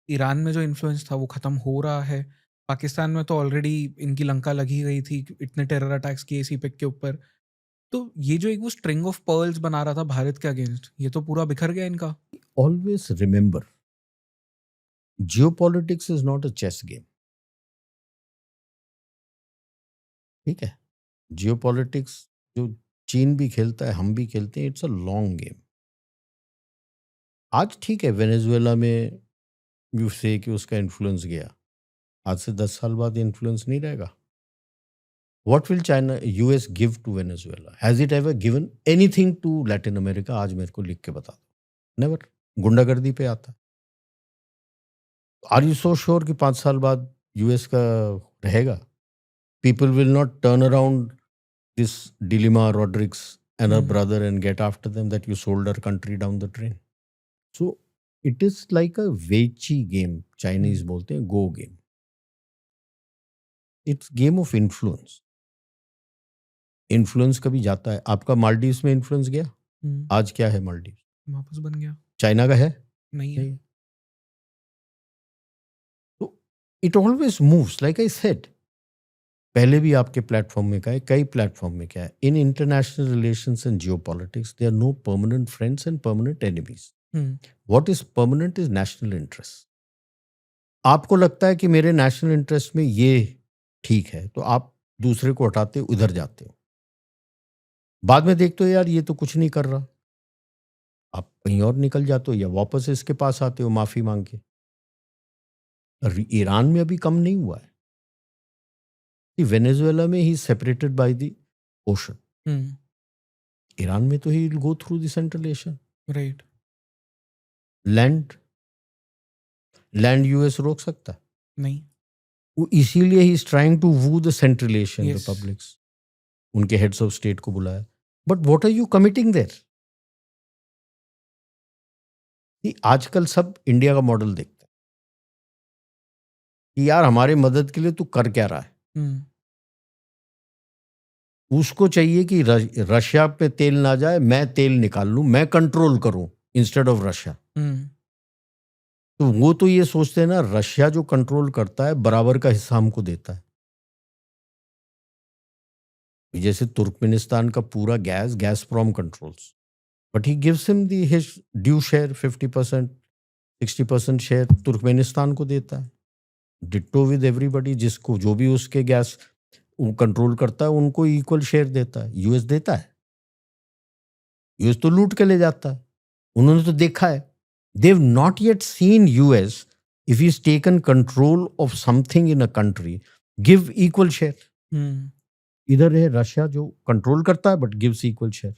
ईरान में जो इन्फ्लुएंस था वो खत्म हो रहा है, पाकिस्तान में तो ऑलरेडी इनकी लंका लगी गई थी, इतने टेरर अटैक्स किए सीपेक के ऊपर, तो ये जो एक वो स्ट्रिंग ऑफ पर्ल्स बना रहा था भारत के अगेंस्ट, ये तो पूरा बिखर गया इनका. Always remember, geopolitics is not a chess game. ठीक है, जियोपॉलिटिक्स जो चीन भी खेलता है, हम भी खेलते हैं, इट्स अ लॉन्ग गेम. आज ठीक है, वेनेजुएला में यू से कि उसका इन्फ्लुएंस गया, आज से 10 साल बाद इन्फ्लुएंस नहीं रहेगा. What will China, US give to Venezuela? Has it ever given anything to Latin America? आज मेरे को लिख के बता दो. Never. गुंडागर्दी पे आता. Are you so sure कि 5 साल बाद US का रहेगा? People will not turn around this Dilma Rodriguez and her brother and get after them that you sold our country down the drain. So it is like a Weiqi game. Chinese बोलते हैं go game. It's game of influence. Influence कभी जाता है. आपका मालदीव्स में influence गया, आज क्या है मालदीव? वापस बन गया, चाइना का है? नहीं है. तो it always moves like I said, पहले भी आपके प्लेटफॉर्म में कहा है, कई प्लेटफॉर्म में क्या है, in international relations and geopolitics there are no permanent friends and permanent enemies. What is permanent is national interest. आपको लगता है कि मेरे नेशनल इंटरेस्ट में ये ठीक है, तो आप दूसरे को हटाते हो, उधर जाते हो, बाद में देखते हो यार ये तो कुछ नहीं कर रहा, आप कहीं और निकल जाते हो या वापस इसके पास आते हो माफी मांग के. ईरान में अभी कम नहीं हुआ है. वेनेजुएला में he separated by the ocean, Iran में तो he will go through the Central Asia. Right. Land US रोक सकता है? नहीं. वो इसीलिए he is trying to woo the Central Asian Yes. Republics. उनके हेड्स ऑफ स्टेट को बुलाया, but what are you committing there? आजकल सब इंडिया का मॉडल देखते हैं कि यार हमारे मदद के लिए तू कर क्या रहा है. उसको चाहिए कि रशिया पे तेल ना जाए, मैं तेल निकाल लूं, मैं कंट्रोल करूं इंस्टेड ऑफ रशिया. तो वो तो ये सोचते हैं ना, रशिया जो कंट्रोल करता है बराबर का हिस्सा हमको देता है. जैसे तुर्कमेनिस्तान का पूरा Gazprom controls, but he gives him the his due share, 50%, 60% share Turkmenistan को देता है. डिट्टो विद एवरीबडी, जिसको जो भी उसके गैस वो कंट्रोल करता है उनको इक्वल शेयर देता है. यूएस देता है? यूएस तो लूट के ले जाता है. उन्होंने तो देखा है. They've not yet seen US, if he's taken control of something in a country, give equal share. इधर है रशिया जो कंट्रोल करता है बट गिव्स इक्वल शेयर.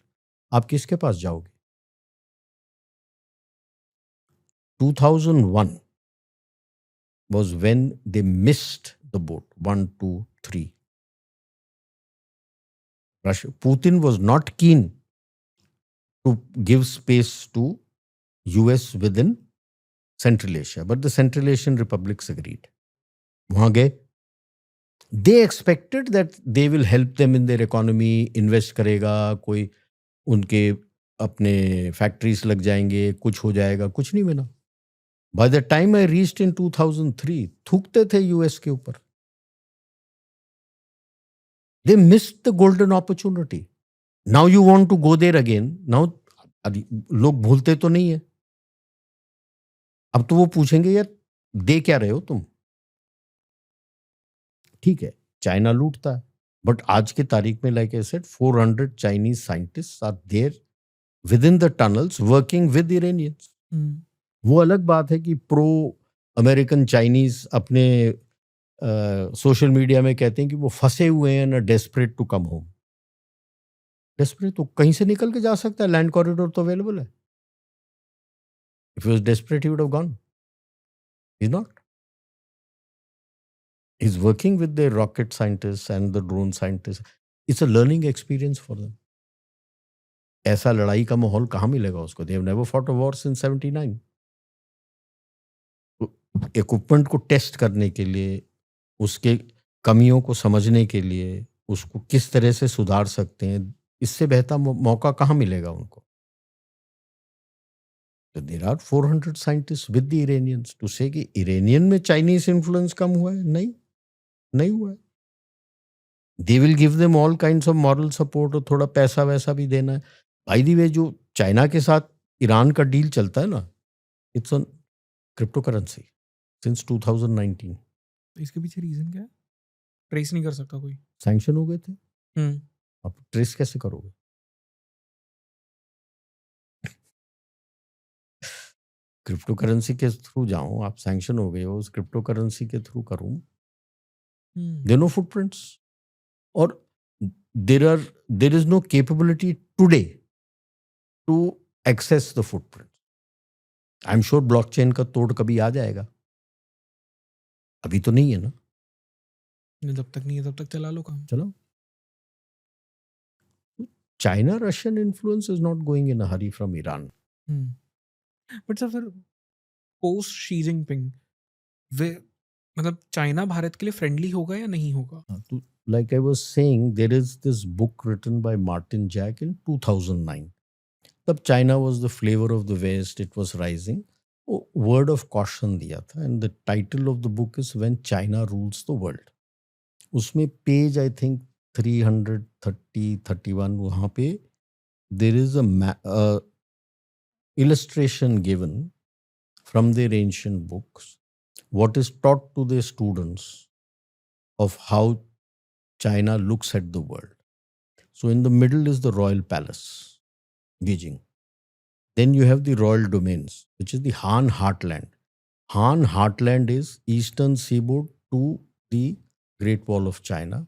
आप किसके पास जाओगे? 2001 was when they missed the boat. 1, 2, 3. Putin was not keen to give space to US within Central Asia, but the Central Asian republics agreed. वहां गए. They expected that they will help them in their economy, invest करेगा, कोई उनके अपने factories लग जाएंगे, कुछ हो जाएगा, कुछ नहीं बना. By the time I reached in 2003, थूकते थे यूएस के ऊपर. They missed the golden opportunity. Now you want to go there again. Now लोग भूलते तो नहीं है. अब तो वो पूछेंगे यार दे क्या रहे हो तुम. ठीक है, चाइना लूटता है, बट आज की तारीख में like I said 400 Chinese scientists are there with in the tunnels working with Iranians. वो अलग बात है कि प्रो अमेरिकन चाइनीज अपने सोशल मीडिया में कहते हैं कि वो फंसे हुए हैं ना, desperate to come home. Desperate तो कहीं से निकल के जा सकता है, लैंड कॉरिडोर तो अवेलेबल है. If he was desperate he would have gone. He is not. He is working with the rocket scientist and the drone scientist. It's a learning experience for them. ऐसा लड़ाई का माहौल कहाँ मिलेगा उसको. They have never fought a war since 79. Equipment को test करने के लिए, उसके कमियों को समझने के लिए, उसको किस तरह से सुधार सकते हैं, इससे बेहतर मौका कहाँ मिलेगा उनको. There are 400 scientist with the Iranians to say कि इरानियन में चाइनीज इन्फ्लुएंस कम हुआ है. नहीं हुआ है. They will give them all kinds of moral support, और थोड़ा पैसा वैसा भी देना है. बाय द वे जो चाइना के साथ ईरान का डील चलता है ना, it's on crypto currency since 2019. इसके पीछे रीजन क्या है? ट्रेस नहीं कर सकता कोई. सैंक्शन हो गए थे. आप ट्रेस कैसे करोगे? क्रिप्टो करेंसी के थ्रू जाऊं, आप सैंक्शन हो गए हो, उस क्रिप्टो करेंसी के थ्रू करूं, देयर नो फुटप्रिंट्स. और there is no capability today to access the footprint. I am sure blockchain का तोड़ कभी आ जाएगा. अभी तो नहीं है ना. जब तक नहीं है तब तक चला लो काम. चलो. China Russian influence is not going in a hurry from Iran. But sir फिर पोस्ट शी जिनपिंग मतलब चाइना भारत के लिए फ्रेंडली होगा या नहीं होगा? तो like I was saying, there is this book written by Martin Jack in 2009. तब China was the flavor of the West, it was rising. Word of caution दिया था, and the title of the book is When China Rules the World. उसमें page I think 330-31 वहाँ पे there is a illustration given from their ancient books, what is taught to their students of how China looks at the world. So in the middle is the royal palace, Beijing. Then you have the royal domains, which is the Han Heartland. Han Heartland is eastern seaboard to the Great Wall of China,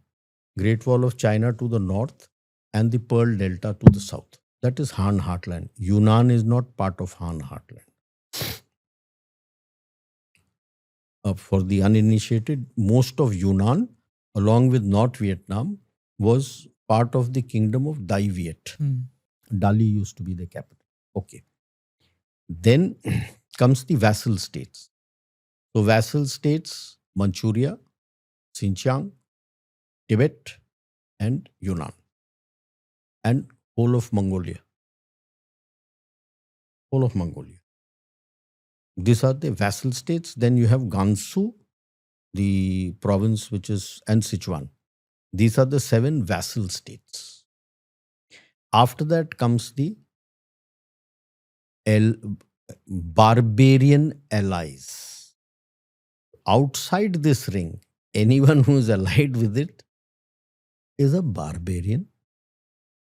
Great Wall of China to the north, and the Pearl Delta to the south. That is Han Heartland. Yunnan is not part of Han Heartland. For the uninitiated, most of Yunnan, along with North Vietnam, was part of the kingdom of Dai Viet. Dali used to be the capital. Okay. Then comes the vassal states. So vassal states, Manchuria, Xinjiang, Tibet, and Yunnan, and whole of Mongolia. Whole of Mongolia. These are the vassal states. Then you have Gansu, the province which is, and Sichuan. These are the 7 vassal states. After that comes the barbarian allies. Outside this ring, anyone who is allied with it is a barbarian.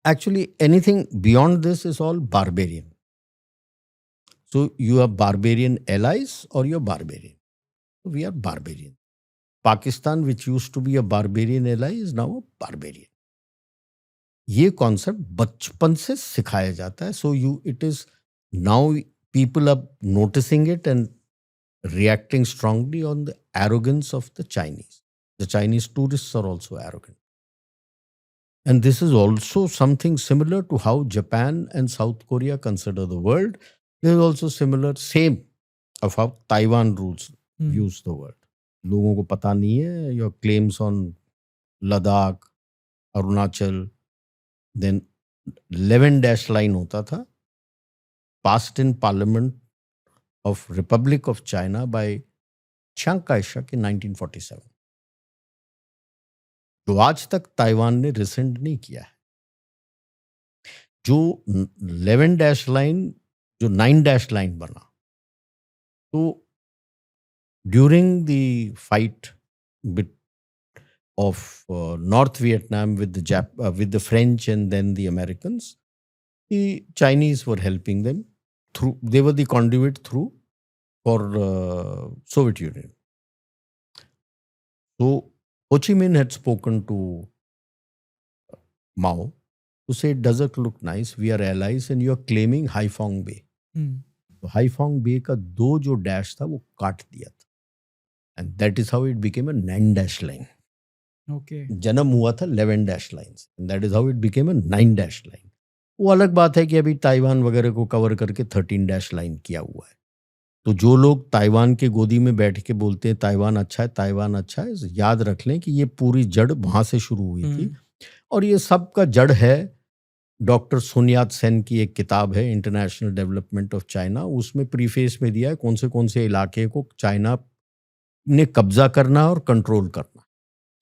Actually, anything beyond this is all barbarian. So you are barbarian allies or you're barbarian. We are barbarian. Pakistan, which used to be a barbarian ally, is now a barbarian. ये concept बचपन से सिखाया जाता है. So it is now people are noticing it and reacting strongly on the arrogance of the Chinese. The Chinese tourists are also arrogant. And this is also something similar to how Japan and South Korea consider the world. There is also same of how Taiwan views the world. लोगों को पता नहीं है your claims on Ladakh, Arunachal, then 11 line होता था, passed in Parliament of Republic of China by Chiang Kai-shek in 1947. जो आज तक ताइवान ने रिसेंड नहीं किया है. जो 11 लाइन जो 9 लाइन बना, तो during the fight bit of North Vietnam with the French and then the Americans, the Chinese were helping them through, they were the conduit through for Soviet Union. So Ho Chi Minh had spoken to Mao to say, does it look nice? We are allies and you are claiming Haiphong Bay. तो Haiphong Bay का 2 जो dash था वो काट दिया था. And that is how it became a 9 line. Okay. जन्म हुआ था 11 lines. And that is how it became a 9 line. वो अलग बात है कि अभी ताइवान वगैरह को कवर करके 13 line किया हुआ है. तो जो लोग ताइवान के गोदी में बैठ के बोलते हैं ताइवान अच्छा है, ताइवान अच्छा है, याद रख लें कि ये पूरी जड़ वहाँ से शुरू हुई थी. और ये सब का जड़ है डॉक्टर सुन यात सेन की एक किताब है इंटरनेशनल डेवलपमेंट ऑफ चाइना. उसमें प्रीफेस में दिया है कौन से इलाके को चाइना ने कब्जा करना और कंट्रोल करना.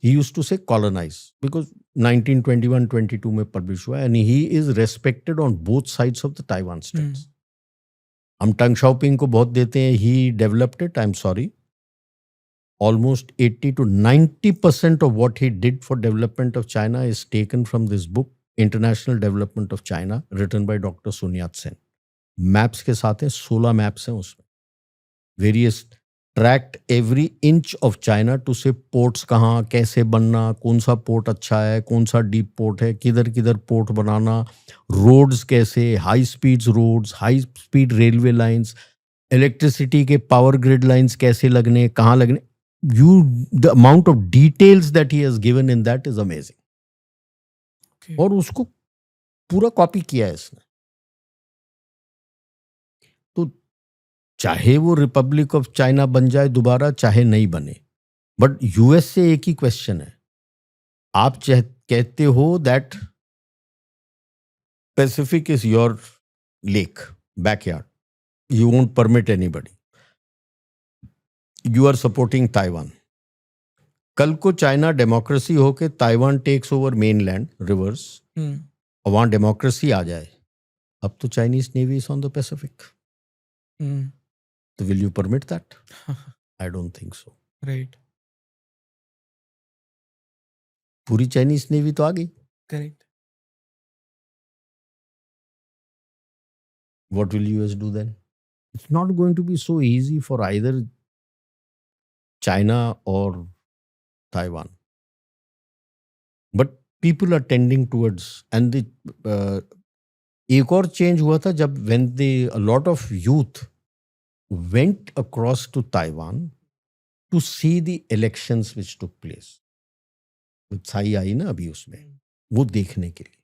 He used to say colonise because 1921-22 में पब्लिश हुआ and he is respected on both sides of the Taiwan states. हम टंग शाओपिंग को बहुत देते हैं, he developed it. I am sorry, almost 80 to 90% of what he did for development of China is taken from this book, International Development of China, written by Dr. Sun Yat-sen. Maps के साथ हैं, 16 maps हैं उसमें. Various tract every inch of China to say ports कहाँ कैसे बनना, कौन सा पोर्ट अच्छा है, कौन सा डीप पोर्ट है, किधर किधर पोर्ट बनाना, रोड्स कैसे, high speeds roads, high speed railway lines, electricity के पावर ग्रिड लाइंस कैसे लगने, कहाँ लगने. The amount of details that he has given in that is amazing. Okay. और उसको पूरा कॉपी किया है इसने. तो चाहे वो रिपब्लिक ऑफ चाइना बन जाए दोबारा, चाहे नहीं बने, बट यूएस से एक ही क्वेश्चन है. आप कहते हो that Pacific is your lake, backyard, you won't permit anybody, you are supporting Taiwan. कल को चाइना डेमोक्रेसी हो के Taiwan takes over mainland reverse और वहां डेमोक्रेसी आ जाए, अब तो Chinese navy is on the Pacific. तो will you permit that? I don't think so. Right. पूरी चाइनीज नेवी तो आ गई. Correct. What will US do then? It's not going to be so easy for either China or Taiwan. But people are tending towards, and the एक और change हुआ था जब when a lot of youth went across to Taiwan to see the elections which took place. tsai आई ना अभी उसमें, वो देखने के लिए.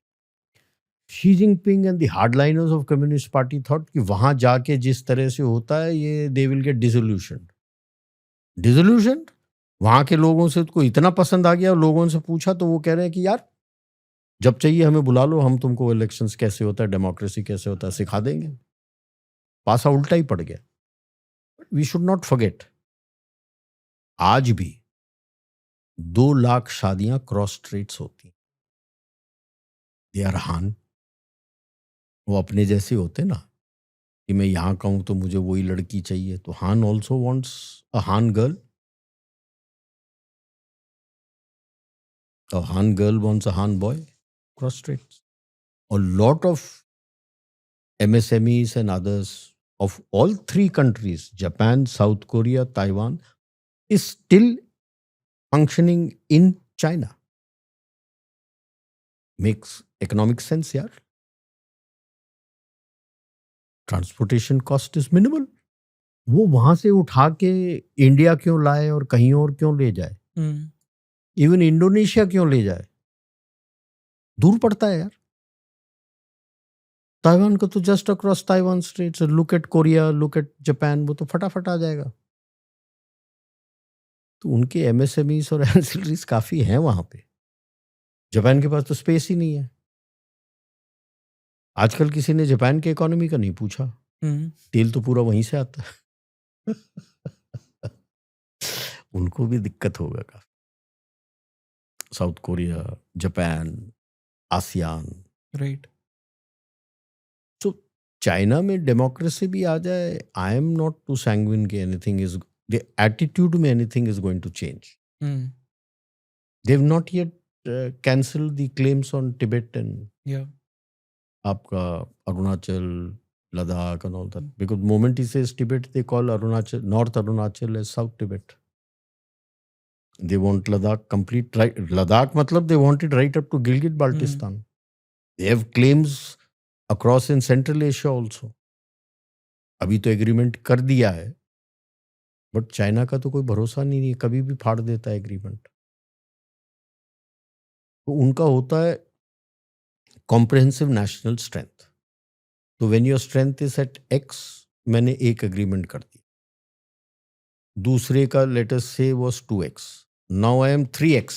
Xi Jinping and the hardliners of communist party thought कि वहां जाके जिस तरह से होता है ये दे विल गेट डिसोल्यूशन. वहां के लोगों से को इतना पसंद आ गया, और लोगों से पूछा तो वो कह रहे हैं कि यार जब चाहिए हमें बुला लो, हम तुमको इलेक्शंस कैसे होता है, डेमोक्रेसी कैसे होता है सिखा देंगे. पासा उल्टा ही पड़ गया. वी शुड नॉट फॉरगेट, आज भी 2 लाख शादियां क्रॉस स्ट्रेट्स होती हैं. दे आर हान. वो अपने जैसे होते ना कि मैं यहाँ का हूं तो मुझे वही लड़की चाहिए. तो हान ऑल्सो वॉन्ट्स अ हान girl. A Han girl wants a Han boy, cross streets. A lot of MSMEs and others of all 3 countries, Japan, South Korea, Taiwan, is still functioning in China. Makes economic sense, yaar. Transportation cost is minimal. वो वहां से उठा के India क्यों लाए और कहीं और क्यों ले जाए, इवन इंडोनेशिया क्यों ले जाए, दूर पड़ता है यार। ताइवान को तो just across Taiwan Straits, look at Korea, look at Japan, वो तो फटाफट आ जाएगा। तो उनके एमएसएमईज और एंसिलरीज काफी हैं वहां पे। जापान के पास तो स्पेस ही नहीं है। आजकल किसी ने जापान के इकोनॉमी का नहीं पूछा, तेल तो पूरा वहीं से आता है। उनको भी दिक्कत होगा काफी। South Korea, Japan, ASEAN. Right. तो चाइना में डेमोक्रेसी भी आ जाए, I am not too sanguine कि एनीथिंग इज, द एटीट्यूड में anything is going to change. They have not yet cancel the claims on Tibet and या आपका Arunachal, Ladakh and all that, because moment he says Tibet they call Arunachal, north Arunachal as South Tibet. They want Ladakh complete right. Ladakh matlab they want it right up to Gilgit Baltistan. They have claims across in Central Asia also. अभी तो agreement कर दिया है, but China का तो कोई भरोसा नहीं है, कभी भी फाड़ देता है एग्रीमेंट। तो उनका होता है कॉम्प्रिहेंसिव नेशनल स्ट्रेंथ। तो when your strength is at X, मैंने एक एग्रीमेंट कर दिया, दूसरे का लेट अस से was 2x, now I am 3x.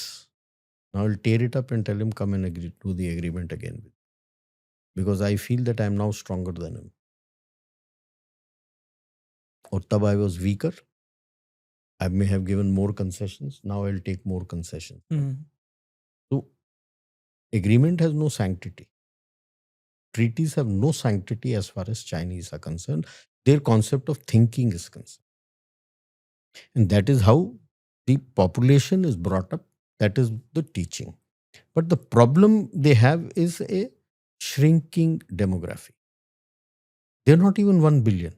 Now I'll tear it up and tell him come and agree to the agreement again, because I feel that I am now stronger than him. Or tab I was weaker, I may have given more concessions, now I'll take more concessions. So agreement has no sanctity. Treaties have no sanctity as far as Chinese are concerned. Their concept of thinking is concerned. And that is how the population is brought up. That is the teaching. But the problem they have is a shrinking demography. They're not even 1 billion.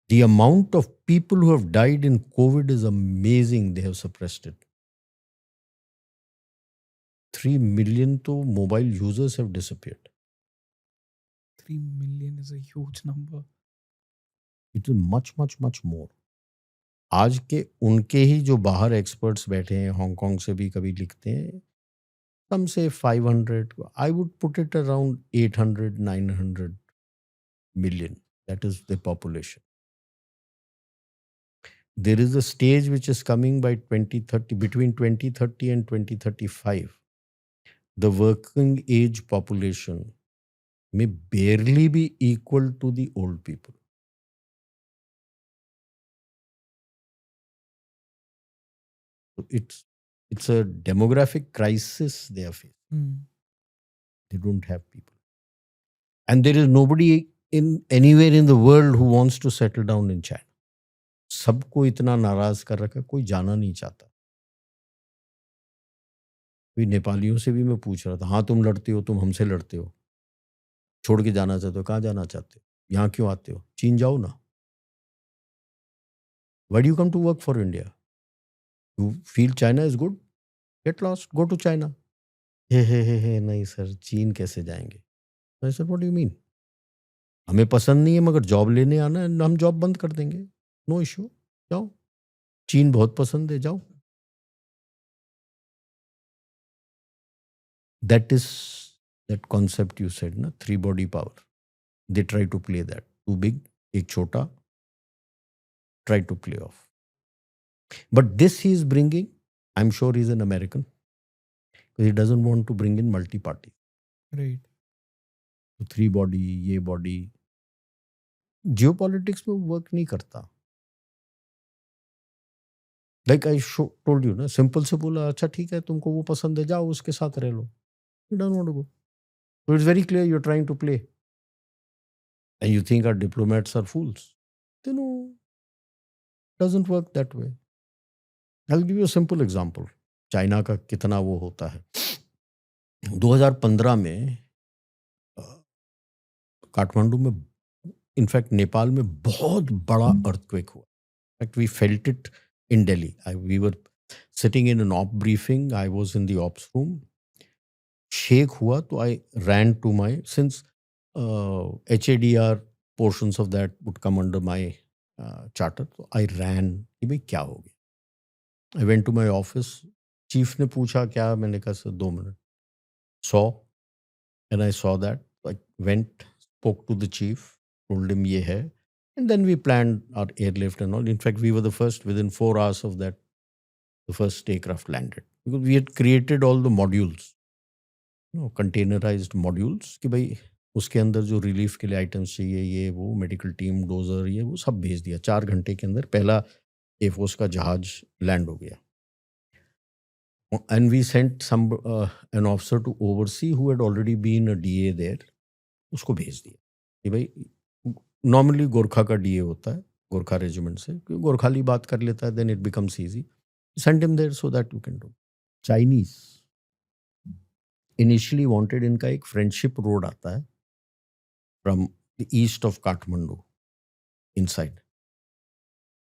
The amount of people who have died in COVID is amazing. They have suppressed it. 3 million to mobile users have disappeared. 3 million is a huge number. It is much, much, much more. आज के उनके ही जो बाहर experts बैठे हैं, Hong Kong से भी कभी लिखते हैं, some say 500, I would put it around 800, 900 million. That is the population. There is a stage which is coming by 2030, between 2030 and 2035. The working age population may barely be equal to the old people. So it's a demographic crisis they are facing. They don't have people. And there is nobody in anywhere in the world who wants to settle down in China. सबको इतना नाराज कर रखा, कोई जाना नहीं चाहता। कोई नेपालियों से भी मैं पूछ रहा था, हाँ तुम लड़ते हो, तुम हमसे लड़ते हो, छोड़ के जाना चाहते हो, कहाँ जाना चाहते हो, यहाँ क्यों आते हो, चीन जाओ ना। Why do you come to work for India? You feel China is good? Get lost, go to China. हे नहीं सर, चीन कैसे जाएंगे? I said, what do you mean? हमें पसंद नहीं है, मगर जॉब लेने आना है, हम जॉब बंद कर देंगे, नो इश्यू, जाओ। चीन बहुत पसंद है, जाओ। That is that concept you said, na, 3 body power. They try to play that. Too big, ek chota, try to play off. But this he is bringing, I'm sure he's an American, because he doesn't want to bring in multi-party. Right. So 3 body, ये body, geopolitics में work नहीं करता। Like I told you, ना, simple से बोला, अच्छा ठीक है, तुमको वो पसंद है, जाओ उसके साथ रह लो। You don't want to go. So it's very clear you're trying to play. And you think our diplomats are fools. They know it doesn't work that way. I'll give you a simple example. China का कितना वो होता है। 2015 में काठमांडू में, in fact Nepal में बहुत बड़ा अर्थक्वेक हुआ। In fact we felt it in Delhi. We were sitting in an op briefing, I was in the ops room. Shake हुआ तो I ran to my, since HADR portions of that would come under my charter. So I ran कि भाई क्या हो गया. I went to my office. Chief ने पूछा क्या, मैंने कहा sir 2 minute. Saw, and I saw that. I went, spoke to the chief, told him ये है, and then we planned our airlift and all. In fact, we were the first. Within 4 hours of that, the first aircraft landed because we had created all the modules, containerized modules कि भाई उसके अंदर जो relief के लिए items चाहिए, ये वो मेडिकल टीम, डोजर, ये वो सब भेज दिया. 4 घंटे के अंदर पहला एयरफोर्स का जहाज लैंड हो गया. And we sent an officer to oversee who had already been a DA there. उसको भेज दिया कि भाई नॉर्मली गोरखा का DA होता है, गोरखा रेजिमेंट से, क्योंकि गोरखाली बात कर लेता है, then it becomes easy. Send him there so that you can do. Chinese initially wanted, इनका एक फ्रेंडशिप रोड आता है from the east of Kathmandu inside.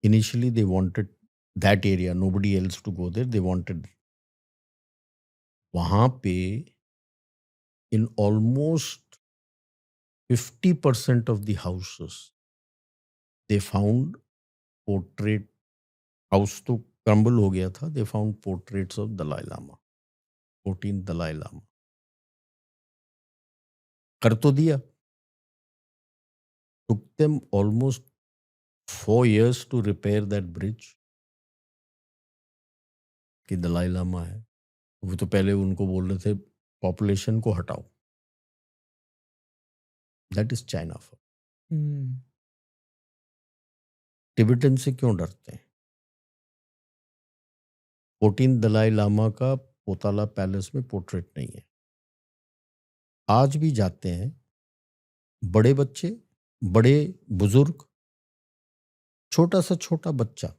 Initially they wanted that area, nobody else to go there, they wanted. वहां पे in almost 50% of the houses they found portrait. House तो crumble हो गया था. They found portraits of Dalai Lama, 14 Dalai Lama. कर तो दिया. took them almost 4 years to repair that bridge. कि दलाई लामा है, वो तो पहले उनको बोल रहे थे पॉपुलेशन को हटाओ. That is China. For Tibetan से क्यों डरते हैं? 14 दलाई लामा का पोताला पैलेस में पोर्ट्रेट नहीं है. आज भी जाते हैं बड़े बच्चे, बड़े बुजुर्ग, छोटा सा छोटा बच्चा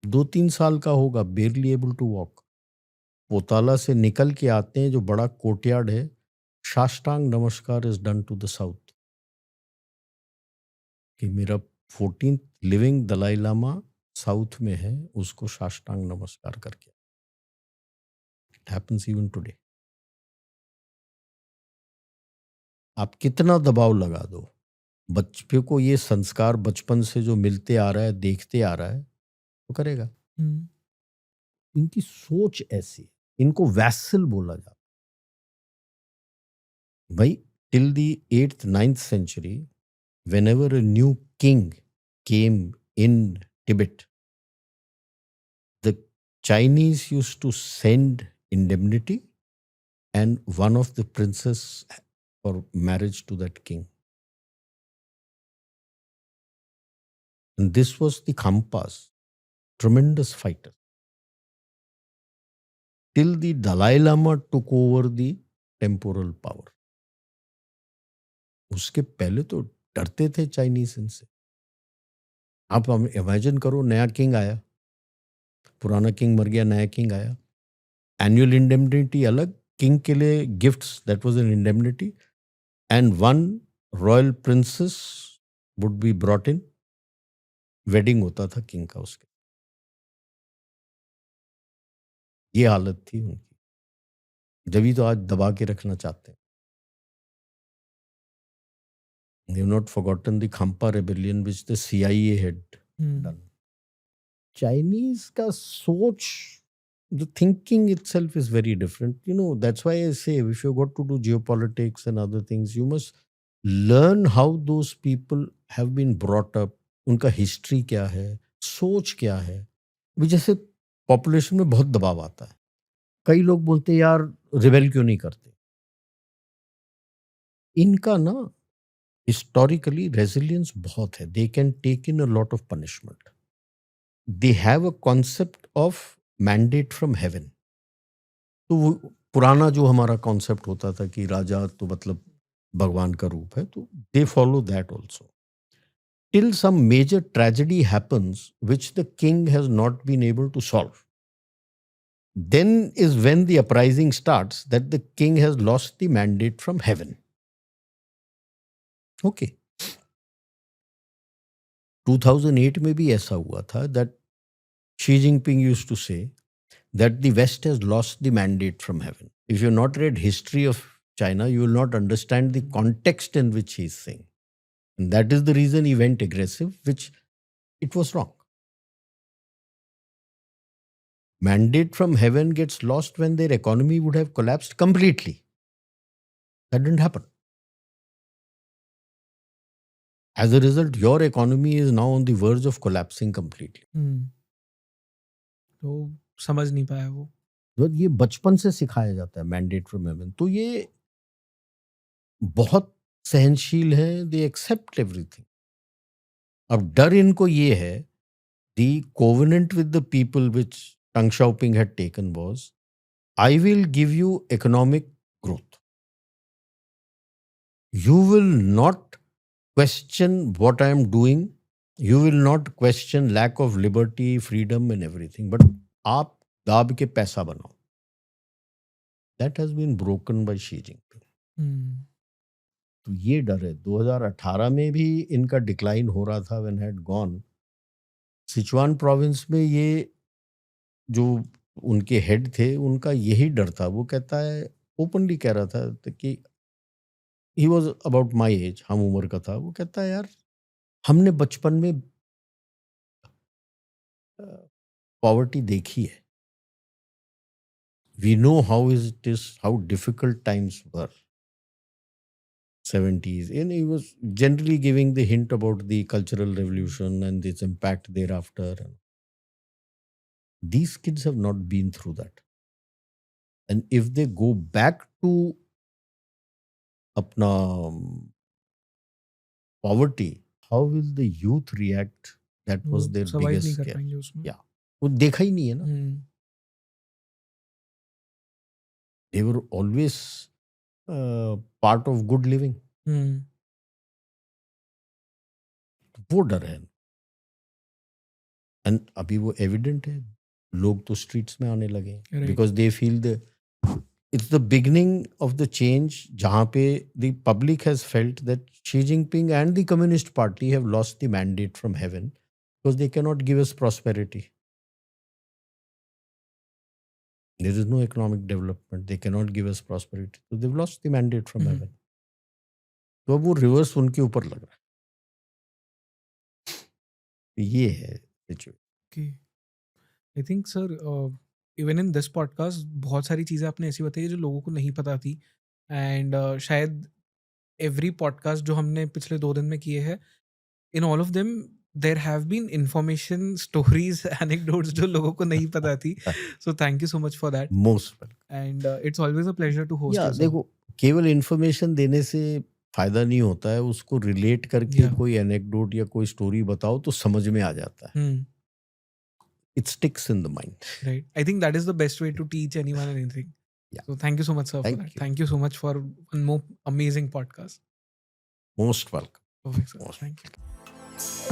2-3 साल का होगा, barely able to walk, Potala से निकल के आते हैं, जो बड़ा कोर्टयार्ड है, साष्टांग नमस्कार is done to the south. कि मेरा 14th living Dalai Lama south में है, उसको साष्टांग नमस्कार करके. It happens even today. आप कितना दबाव लगा दो, बच्चे को ये संस्कार बचपन से जो मिलते आ रहा है, देखते आ रहा है, तो करेगा. इनकी सोच ऐसी, इनको वैसल बोला जाता. भाई till the 8th 9th century, whenever a new king came in Tibet, the Chinese used to send indemnity and one of the princes for marriage to that king. And this was the Khampas, tremendous fighter. Till the Dalai Lama took over the temporal power. उसके पहले तो डरते थे Chinese इनसे. आप imagine करो, नया king आया, पुराना किंग मर गया, नया किंग आया. एनुअल इंडेमनिटी अलग, किंग के लिए gifts, that was an indemnity, and one royal princess would be brought in. Wedding होता था किंग का उसके. ये हालत थी उनकी. जब तो आज दबा के रखना चाहते हैं. They have not forgotten the Khampa rebellion which the CIA had done. Chinese का सोच, the thinking itself is very different. That's why I say, if you got to do geopolitics and other things, you must learn how those people have been brought up. उनका history क्या है, सोच क्या है. भी जैसे पॉपुलेशन में बहुत दबाव आता है. कई लोग बोलते हैं यार रिबेल क्यों नहीं करते. इनका ना हिस्टोरिकली रेजिलियंस बहुत है. They can take in a lot of punishment. They have a concept of mandate from heaven. तो वो पुराना जो हमारा कॉन्सेप्ट होता था कि राजा तो मतलब भगवान का रूप है, तो they follow that also. Till some major tragedy happens which the king has not been able to solve, then is when the uprising starts that the king has lost the mandate from heaven. Okay. 2008 में भी ऐसा हुआ था that Xi Jinping used to say that the West has lost the mandate from heaven. If you have not read history of China, you will not understand the context in which he is saying. And that is the reason he went aggressive, which it was wrong. Mandate from heaven gets lost when their economy would have collapsed completely. That didn't happen. As a result, your economy is now on the verge of collapsing completely. तो समझ नहीं पाया वो. तो ये बचपन से सिखाया जाता है मैंडेट फ्रॉम हेवन. तो ये बहुत सहनशील है, दे एक्सेप्ट एवरीथिंग. अब डर इनको ये है, the covenant with the people which Deng Xiaoping had taken was, I will give you economic growth. You will not question what I am doing. You will not question lack of liberty, freedom and everything. But आप दाब के पैसा बनाओ. That has been broken by Xi Jinping. तो ये डर है. 2018 में भी इनका डिक्लाइन हो रहा था when had gone. Sichuan province में ये जो उनके हेड थे, उनका यही डर था. वो कहता है, ओपनली कह रहा था कि he was about my age, हम उम्र का था. वो कहता है, यार हमने बचपन में पॉवर्टी देखी है. We know how is it is, how difficult times were 70s. And he was generally giving the hint about the cultural revolution and its impact thereafter. These kids have not been through that. And if they go back to अपना poverty, how will the youth react? That was their survive नहीं biggest कर scare. पाएंगे उसमें. Yeah. वो देखा ही नहीं है ना. They were always part of good living. वो डर है. And अभी वो evident है. लोग तो streets में आने लगे. Right. Because they feel it's the beginning of the change जहाँ पे the public has felt that Xi Jinping and the Communist Party have lost the mandate from heaven because they cannot give us prosperity. There is no economic development. They cannot give us prosperity. So they've lost the mandate from heaven. तो अब वो reverse उनके ऊपर लग रहा है. ये है situation. Okay. I think sir, even in this podcast बहुत सारी चीज़ें आपने ऐसी बताई जो लोगों को नहीं पता थी. एंड शायद एवरी पॉडकास्ट जो हमने पिछले 2 दिन में किए हैं, in all of them there have been information, stories, anecdotes जो लोगों को नहीं पता थी. So thank you so much for that. Most welcome. And it's always a pleasure to host you. देखो, केवल इन्फॉर्मेशन देने से फायदा नहीं होता है. उसको रिलेट करके Yeah. कोई एनेक्डोट या कोई स्टोरी बताओ तो समझ में आ जाता है. It sticks in the mind. Right. I think that is the best way to teach anyone anything. Yeah. So thank you so much, sir, Thank for that. you. Thank you so much for one more amazing podcast. Most welcome. Perfect, sir. Most Thank you.